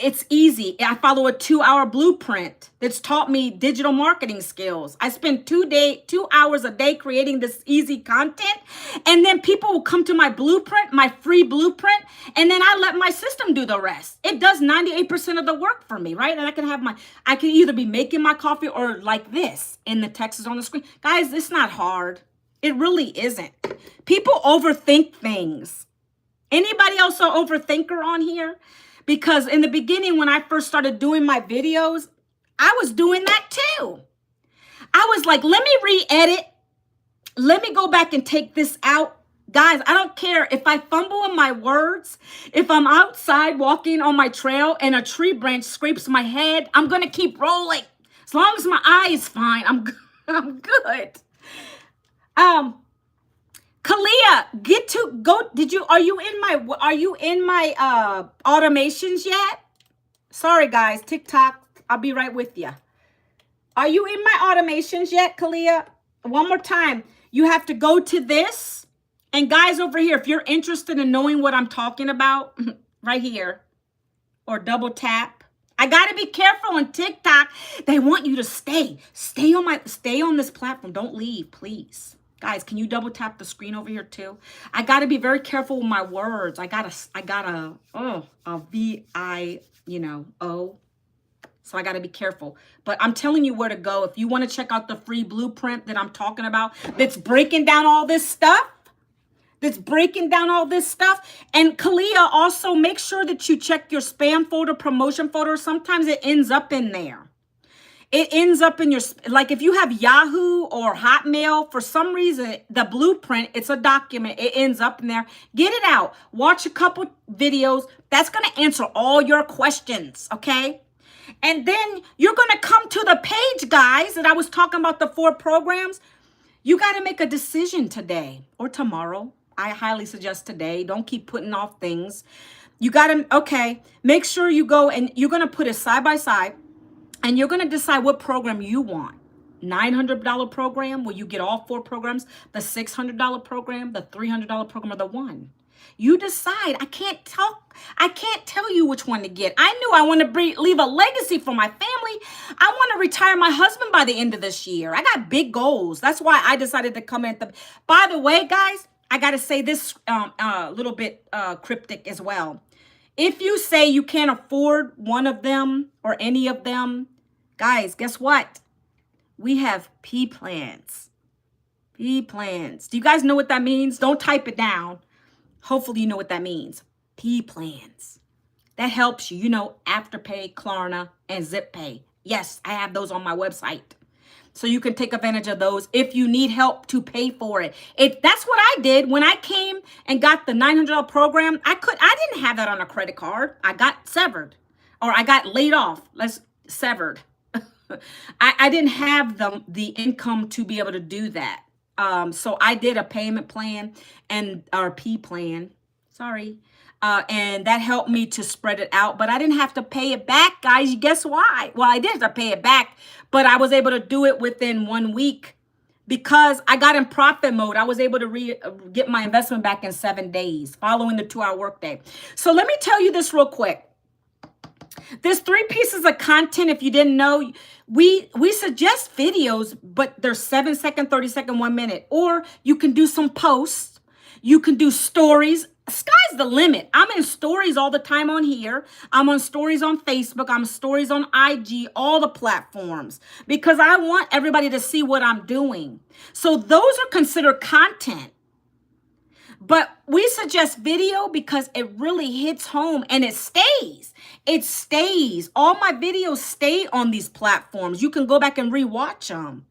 It's easy. I follow a 2-hour blueprint that's taught me digital marketing skills. I spend 2 hours a day creating this easy content. And then people will come to my blueprint, my free blueprint, and then I let my system do the rest. It does 98% of the work for me, right? And I can either be making my coffee or like this, and the text is on the screen. Guys, it's not hard. It really isn't. People overthink things. Anybody else an overthinker on here? Because in the beginning, when I first started doing my videos, I was doing that too. I was like, let me re-edit. Let me go back and take this out. Guys, I don't care if I fumble in my words. If I'm outside walking on my trail and a tree branch scrapes my head, I'm going to keep rolling. As long as my eye is fine, I'm good. I'm good. Um, Kalia, are you in my automations yet? Sorry guys, TikTok, I'll be right with you. Are you in my automations yet, Kalia? One more time. You have to go to this. And guys over here, if you're interested in knowing what I'm talking about, right here, or double tap. I got to be careful on TikTok. They want you to stay on this platform. Don't leave, please. Guys, can you double tap the screen over here too? I got to be very careful with my words. I got a V-I, O. So I got to be careful. But I'm telling you where to go. If you want to check out the free blueprint that I'm talking about, that's breaking down all this stuff. And Kalia, also make sure that you check your spam folder, promotion folder. Sometimes it ends up in there. It ends up in your, like if you have Yahoo or Hotmail, for some reason, the blueprint, it's a document. It ends up in there. Get it out. Watch a couple videos. That's going to answer all your questions, okay? And then you're going to come to the page, guys, that I was talking about, the 4 programs. You got to make a decision today or tomorrow. I highly suggest today. Don't keep putting off things. You got to, okay, make sure you go and you're going to put it side by side and you're going to decide what program you want. $900 program where you get all 4 programs, the $600 program, the $300 program, or the one. You decide. I can't tell you which one to get. I knew I want to leave a legacy for my family. I want to retire my husband by the end of this year. I got big goals. That's why I decided to come at by the way, guys, I got to say this little bit cryptic as well. If you say you can't afford one of them or any of them, guys, guess what? We have P plans. P plans. Do you guys know what that means? Don't type it down. Hopefully you know what that means. P plans. That helps you. Afterpay, Klarna, and ZipPay. Yes, I have those on my website. So you can take advantage of those if you need help to pay for it. That's what I did when I came and got the $900 program. I didn't have that on a credit card. I got severed, or I got laid off. Severed. I didn't have the income to be able to do that. So I did a payment plan or P plan. Sorry. And that helped me to spread it out, but I didn't have to pay it back, guys. Guess why? Well, I did have to pay it back, but I was able to do it within 1 week because I got in profit mode. I was able to get my investment back in 7 days following the 2-hour workday. So let me tell you this real quick. There's 3 pieces of content. If you didn't know, we suggest videos, but they're 7-second, 30-second, 1 minute, or you can do some posts. You can do stories. Sky's the limit. I'm in stories all the time on here. I'm on stories on Facebook. I'm stories on IG, all the platforms, because I want everybody to see what I'm doing. So those are considered content. But we suggest video because it really hits home and it stays. It stays. All my videos stay on these platforms. You can go back and rewatch them.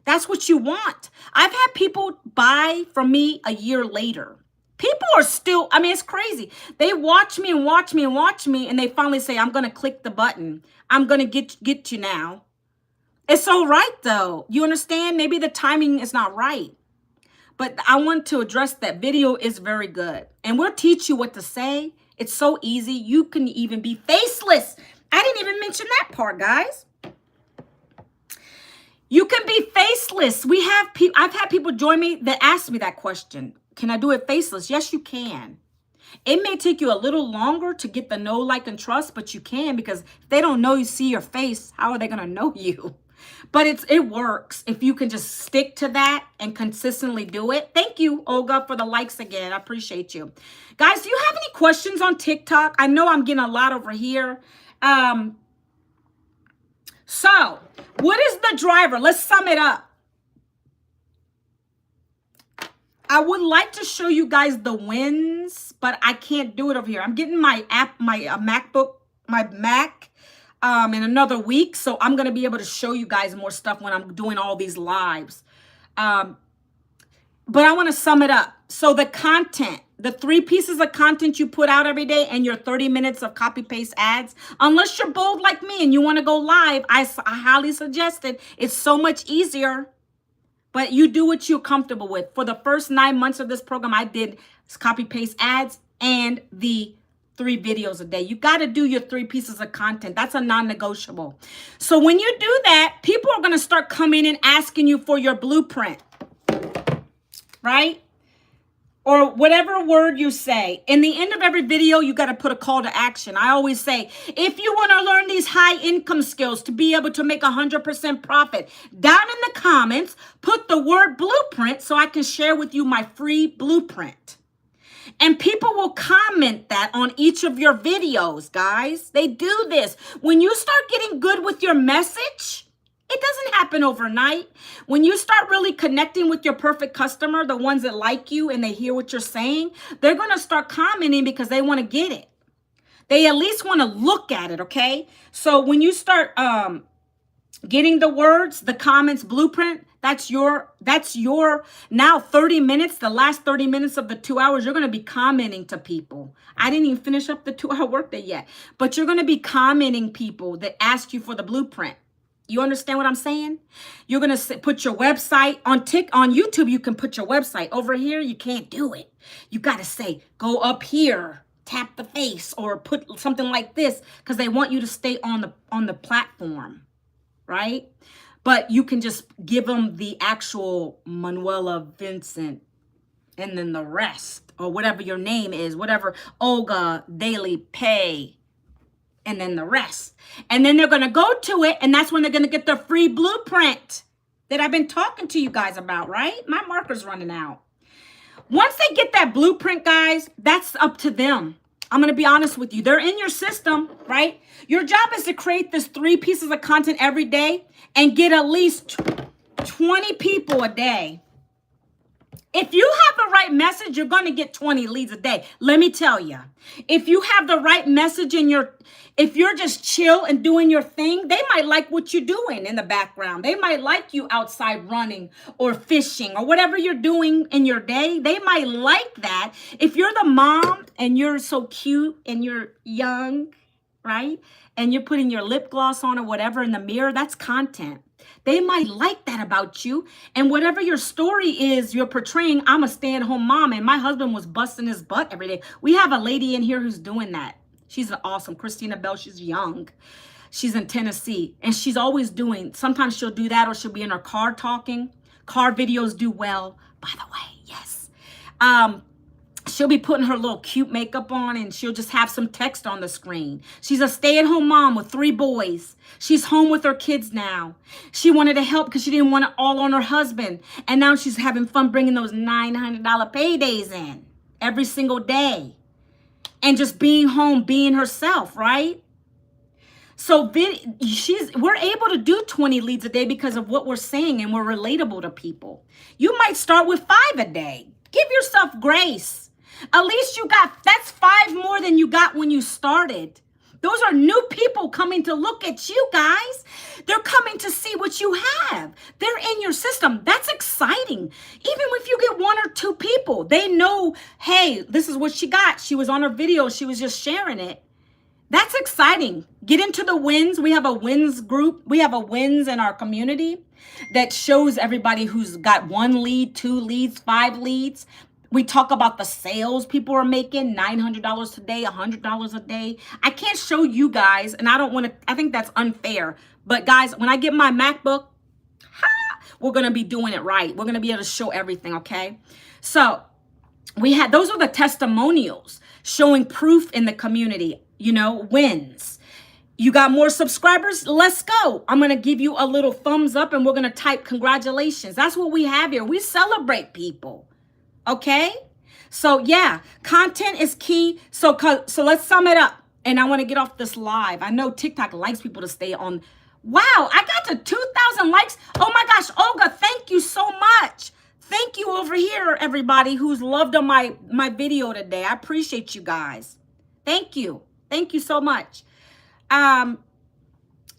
That's what you want. I've had people buy from me a year later. People are still, it's crazy. They watch me and watch me and watch me, and they finally say, I'm going to click the button. I'm going to get you now. It's all right, though. You understand? Maybe the timing is not right. But I want to address that video is very good. And we'll teach you what to say. It's so easy. You can even be faceless. I didn't even mention that part, guys. You can be faceless. I've had people join me that ask me that question. Can I do it faceless? Yes, you can. It may take you a little longer to get the know, like, and trust, but you can, because if they don't know you, see your face, how are they going to know you? But it works if you can just stick to that and consistently do it. Thank you, Olga, for the likes again. I appreciate you. Guys, do you have any questions on TikTok? I know I'm getting a lot over here. So what is the driver? Let's sum it up. I would like to show you guys the wins, but I can't do it over here. I'm getting my Mac in another week, so I'm going to be able to show you guys more stuff when I'm doing all these lives. But I want to sum it up. So the content, the 3 pieces of content you put out every day and your 30 minutes of copy paste ads, unless you're bold like me and you want to go live, I highly suggest it. It's so much easier. But you do what you're comfortable with. For the first 9 months of this program, I did copy paste ads and the 3 videos a day. You got to do your 3 pieces of content. That's a non-negotiable. So when you do that, people are going to start coming and asking you for your blueprint, right? Or whatever word you say. In the end of every video, you got to put a call to action. I always say, if you want to learn these high income skills to be able to make 100% profit, down in the comments, put the word blueprint so I can share with you my free blueprint. And people will comment that on each of your videos, guys. They do this. When you start getting good with your message, it doesn't happen overnight. When you start really connecting with your perfect customer, the ones that like you and they hear what you're saying, they're going to start commenting because they want to get it. They at least want to look at it, okay? So when you start getting the words, the comments, blueprint, that's your now 30 minutes, the last 30 minutes of the 2 hours, you're going to be commenting to people. I didn't even finish up the 2-hour workday yet, but you're going to be commenting people that ask you for the blueprint. You understand what I'm saying? You're going to put your website on YouTube. You can put your website over here. You can't do it. You got to say, go up here, tap the face, or put something like this because they want you to stay on the platform, right? But you can just give them the actual Manuela Vincent and then the rest, or whatever your name is, whatever, Olga Daily Pay, and then the rest. And then they're going to go to it, and that's when they're going to get the free blueprint that I've been talking to you guys about, right? My marker's running out. Once they get that blueprint, guys, that's up to them. I'm going to be honest with you. They're in your system, right? Your job is to create this 3 pieces of content every day and get at least 20 people a day. If you have the right message, you're going to get 20 leads a day. Let me tell you, if you have the right message if you're just chill and doing your thing, they might like what you're doing in the background. They might like you outside running or fishing or whatever you're doing in your day. They might like that. If you're the mom and you're so cute and you're young, right? And you're putting your lip gloss on or whatever in the mirror, that's content. They might like that about you. And whatever your story is you're portraying, I'm a stay-at-home mom and my husband was busting his butt every day. We have a lady in here who's doing that. She's awesome. Christina Bell, she's young. She's in Tennessee. And she's always doing, sometimes she'll do that or she'll be in her car talking. Car videos do well, by the way, yes. She'll be putting her little cute makeup on and she'll just have some text on the screen. She's a stay-at-home mom with 3 boys. She's home with her kids now. She wanted to help because she didn't want it all on her husband. And now she's having fun bringing those $900 paydays in every single day. And just being home, being herself, right? So we're able to do 20 leads a day because of what we're saying and we're relatable to people. You might start with 5 a day. Give yourself grace. At least that's 5 more than you got when you started. Those are new people coming to look at you, guys. They're coming to see what you have. They're in your system. That's exciting. Even if you get 1 or 2 people, they know, hey, this is what she got. She was on her video. She was just sharing it. That's exciting. Get into the wins. We have a wins group. We have a wins in our community that shows everybody who's got 1 lead, 2 leads, 5 leads. We talk about the sales people are making, $900 a day, $100 a day. I can't show you guys, and I think that's unfair. But guys, when I get my MacBook, we're going to be doing it right. We're going to be able to show everything, okay? So those are the testimonials showing proof in the community, wins. You got more subscribers? Let's go. I'm going to give you a little thumbs up and we're going to type congratulations. That's what we have here. We celebrate people. Okay? So yeah, content is key. So let's sum it up. And I want to get off this live. I know TikTok likes people to stay on. Wow, I got to 2,000 likes. Oh my gosh, Olga, thank you so much. Thank you over here, everybody who's loved on my video today. I appreciate you guys. Thank you. Thank you so much.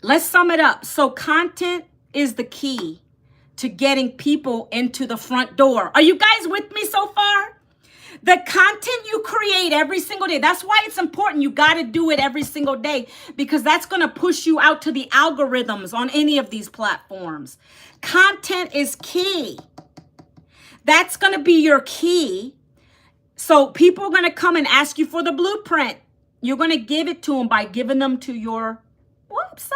Let's sum it up. So content is the key to getting people into the front door. Are you guys with me so far? The content you create every single day. That's why it's important. You got to do it every single day because that's going to push you out to the algorithms on any of these platforms. Content is key. That's going to be your key. So people are going to come and ask you for the blueprint. You're going to give it to them by giving them to your website.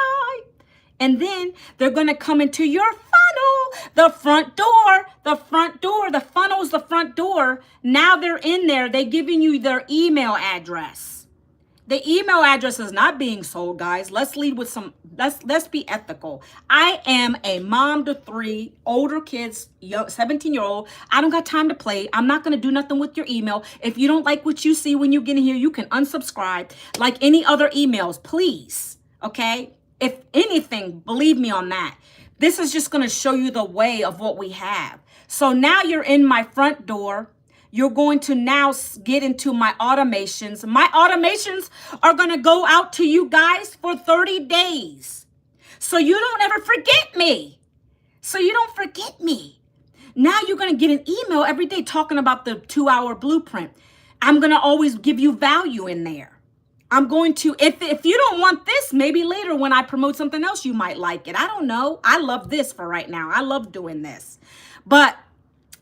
And then they're going to come into your funnel, the front door, the funnel's the front door. Now they're in there. They're giving you their email address. The email address is not being sold, guys. Let's lead with let's be ethical. I am a mom to 3 older kids, 17-year-old. I don't got time to play. I'm not going to do nothing with your email. If you don't like what you see when you get in here, you can unsubscribe like any other emails, please. Okay? If anything, believe me on that. This is just going to show you the way of what we have. So now you're in my front door. You're going to now get into my automations. My automations are going to go out to you guys for 30 days. So you don't ever forget me. Now you're going to get an email every day talking about the 2-hour blueprint. I'm going to always give you value in there. I'm going to, if you don't want this, maybe later when I promote something else, you might like it. I don't know. I love this for right now. I love doing this. But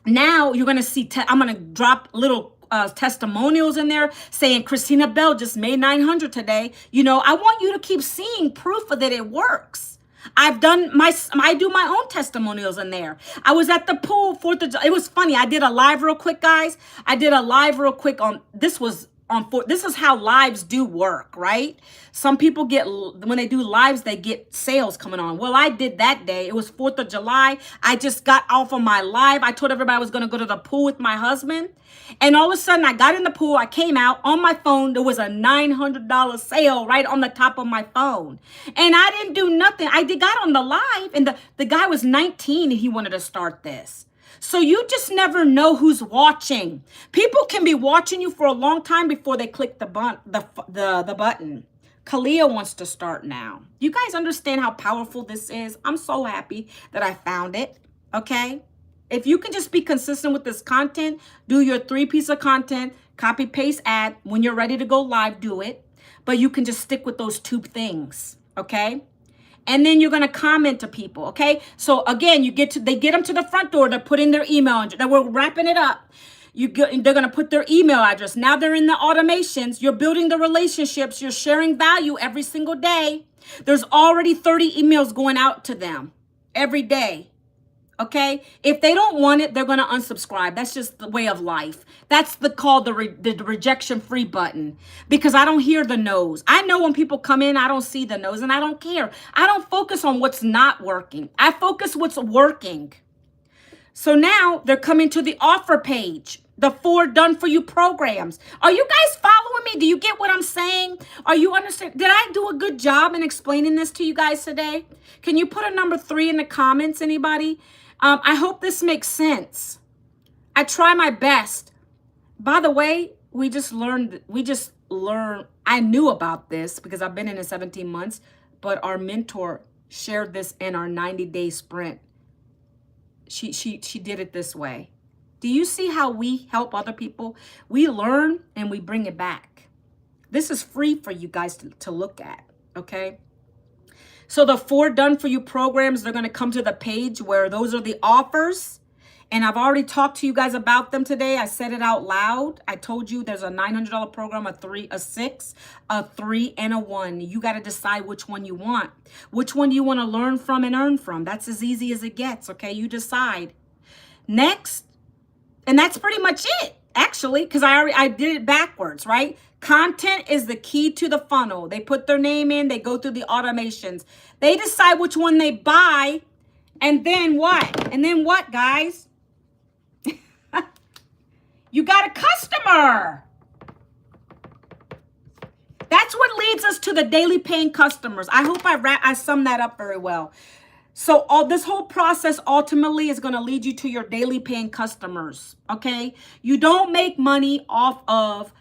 now you're going to see, I'm going to drop little testimonials in there saying Christina Bell just made 900 today. You know, I want you to keep seeing proof of that it works. I do my own testimonials in there. I was at the pool 4th of July. It was funny. I did a live real quick, guys. This is how lives do work, right? Some people when they do lives, they get sales coming on. Well, I did that day. It was 4th of July. I just got off of my live. I told everybody I was going to go to the pool with my husband. And all of a sudden, I got in the pool. I came out on my phone. There was a $900 sale right on the top of my phone. And I didn't do nothing. got on the live, and the guy was 19 and he wanted to start this. So you just never know who's watching. People can be watching you for a long time before they click the button. Kalia wants to start now. You guys understand how powerful this is? I'm so happy that I found it, okay? If you can just be consistent with this content, do your 3 pieces of content, copy, paste, add. When you're ready to go live, do it. But you can just stick with those 2 things, okay? And then you're going to comment to people, okay? So again, they get them to the front door to put in their email. And we're wrapping it up. They're going to put their email address. Now they're in the automations. You're building the relationships. You're sharing value every single day. There's already 30 emails going out to them every day. Okay, if they don't want it, they're going to unsubscribe. That's just the way of life. That's the rejection free button, because I don't hear the no's. I know when people come in, I don't see the no's, and I don't care. I don't focus on what's not working. I focus what's working. So now they're coming to the offer page, the 4 done for you programs. Are you guys following me? Do you get what I'm saying? Are you understand? Did I do a good job in explaining this to you guys today? Can you put a number 3 in the comments, anybody? I hope this makes sense. I try my best. By the way, we just learned, I knew about this because I've been in it 17 months, but our mentor shared this in our 90-day sprint. She did it this way. Do you see how we help other people? We learn and we bring it back. This is free for you guys to look at, okay? So the 4 done for you programs, they're going to come to the page where those are the offers. And I've already talked to you guys about them today. I said it out loud. I told you there's a $900 program, a 3, a 6, a 3, and a 1. You got to decide which one you want. Which one do you want to learn from and earn from? That's as easy as it gets, okay? You decide. Next, and that's pretty much it, actually, because I did it backwards, right? Content is the key to the funnel. They put their name in, they go through the automations. They decide which one they buy, and then what? And then what, guys? You got a customer. That's what leads us to the daily paying customers. I hope I summed that up very well. So this whole process ultimately is going to lead you to your daily paying customers, okay? You don't make money off of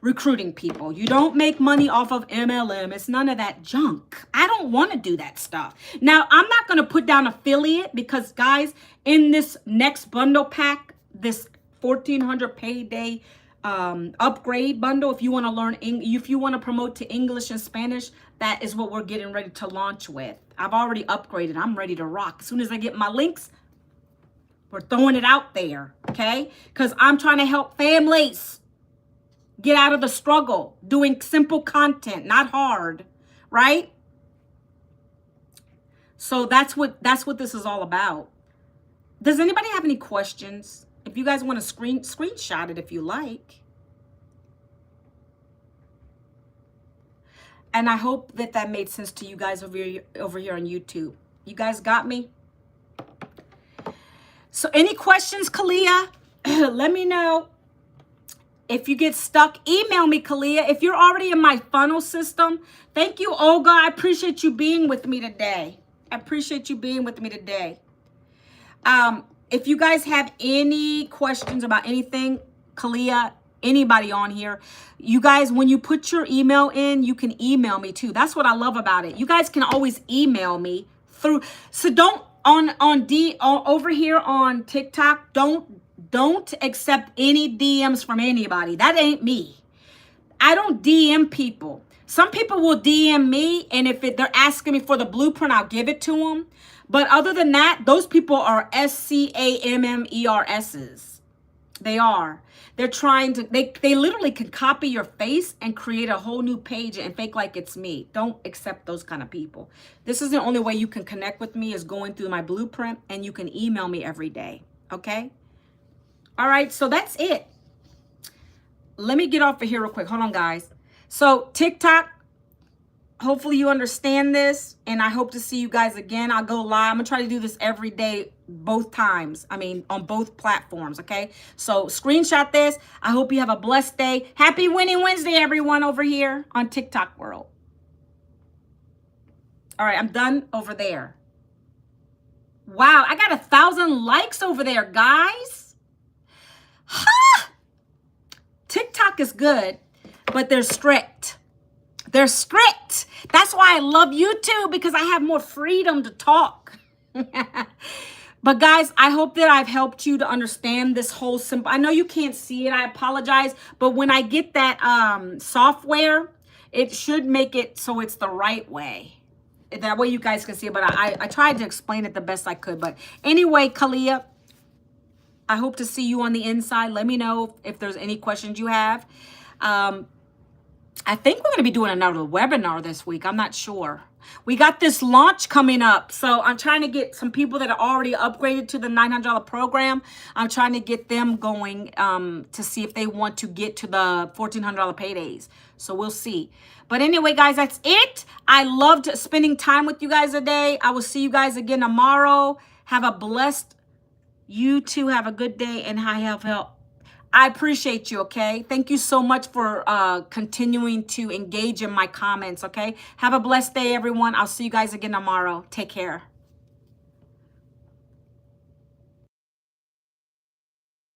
recruiting people. You don't make money off of MLM. It's none of that junk. I don't want to do that stuff. Now, I'm not going to put down affiliate because, guys, in this next bundle pack, this 1,400 payday upgrade bundle. If you want to learn, if you want to promote to English and Spanish, that is what we're getting ready to launch with. I've already upgraded. I'm ready to rock. As soon as I get my links, we're throwing it out there, okay? Because I'm trying to help families get out of the struggle, doing simple content, not hard, right? So that's what this is all about. Does anybody have any questions? If you guys want to screenshot it if you like. And I hope that made sense to you guys over here on YouTube. You guys got me? So any questions, Kalia? Let me know. If you get stuck, email me, Kalia. If you're already in my funnel system, thank you, Olga. I appreciate you being with me today. I appreciate you being with me today. If you guys have any questions about anything, Kalia, anybody on here, you guys, when you put your email in, you can email me too. That's what I love about it. You guys can always email me through. So don't over here on TikTok, don't accept any DMs from anybody. That ain't me. I don't DM people. Some people will DM me, and if they're asking me for the blueprint, I'll give it to them. But other than that, those people are SCAMMERSs. They are. They're trying to, they literally can copy your face and create a whole new page and fake like it's me. Don't accept those kind of people. This is the only way you can connect with me is going through my blueprint, and you can email me every day. Okay? All right, so that's it. Let me get off of here real quick. Hold on, guys. So TikTok, hopefully you understand this, and I hope to see you guys again. I'll go live. I'm gonna try to do this every day, both times. I mean, on both platforms, okay? So screenshot this. I hope you have a blessed day. Happy Winning Wednesday, everyone over here on TikTok world. All right, I'm done over there. Wow, I got 1,000 likes over there, guys. Ha! TikTok is good, but they're strict. They're strict. That's why I love YouTube, because I have more freedom to talk. But guys, I hope that I've helped you to understand this whole simple. I know you can't see it. I apologize. But when I get that software, it should make it so it's the right way. That way you guys can see it. But I tried to explain it the best I could. But anyway, Kalia, I hope to see you on the inside. Let me know if there's any questions you have. I think we're going to be doing another webinar this week. I'm not sure. We got this launch coming up. So I'm trying to get some people that are already upgraded to the $900 program. I'm trying to get them going to see if they want to get to the $1,400 paydays. So we'll see. But anyway, guys, that's it. I loved spending time with you guys today. I will see you guys again tomorrow. Have a blessed, you too have a good day and high health. I appreciate you, okay? Thank you so much for continuing to engage in my comments, okay? Have a blessed day, everyone. I'll see you guys again tomorrow. Take care.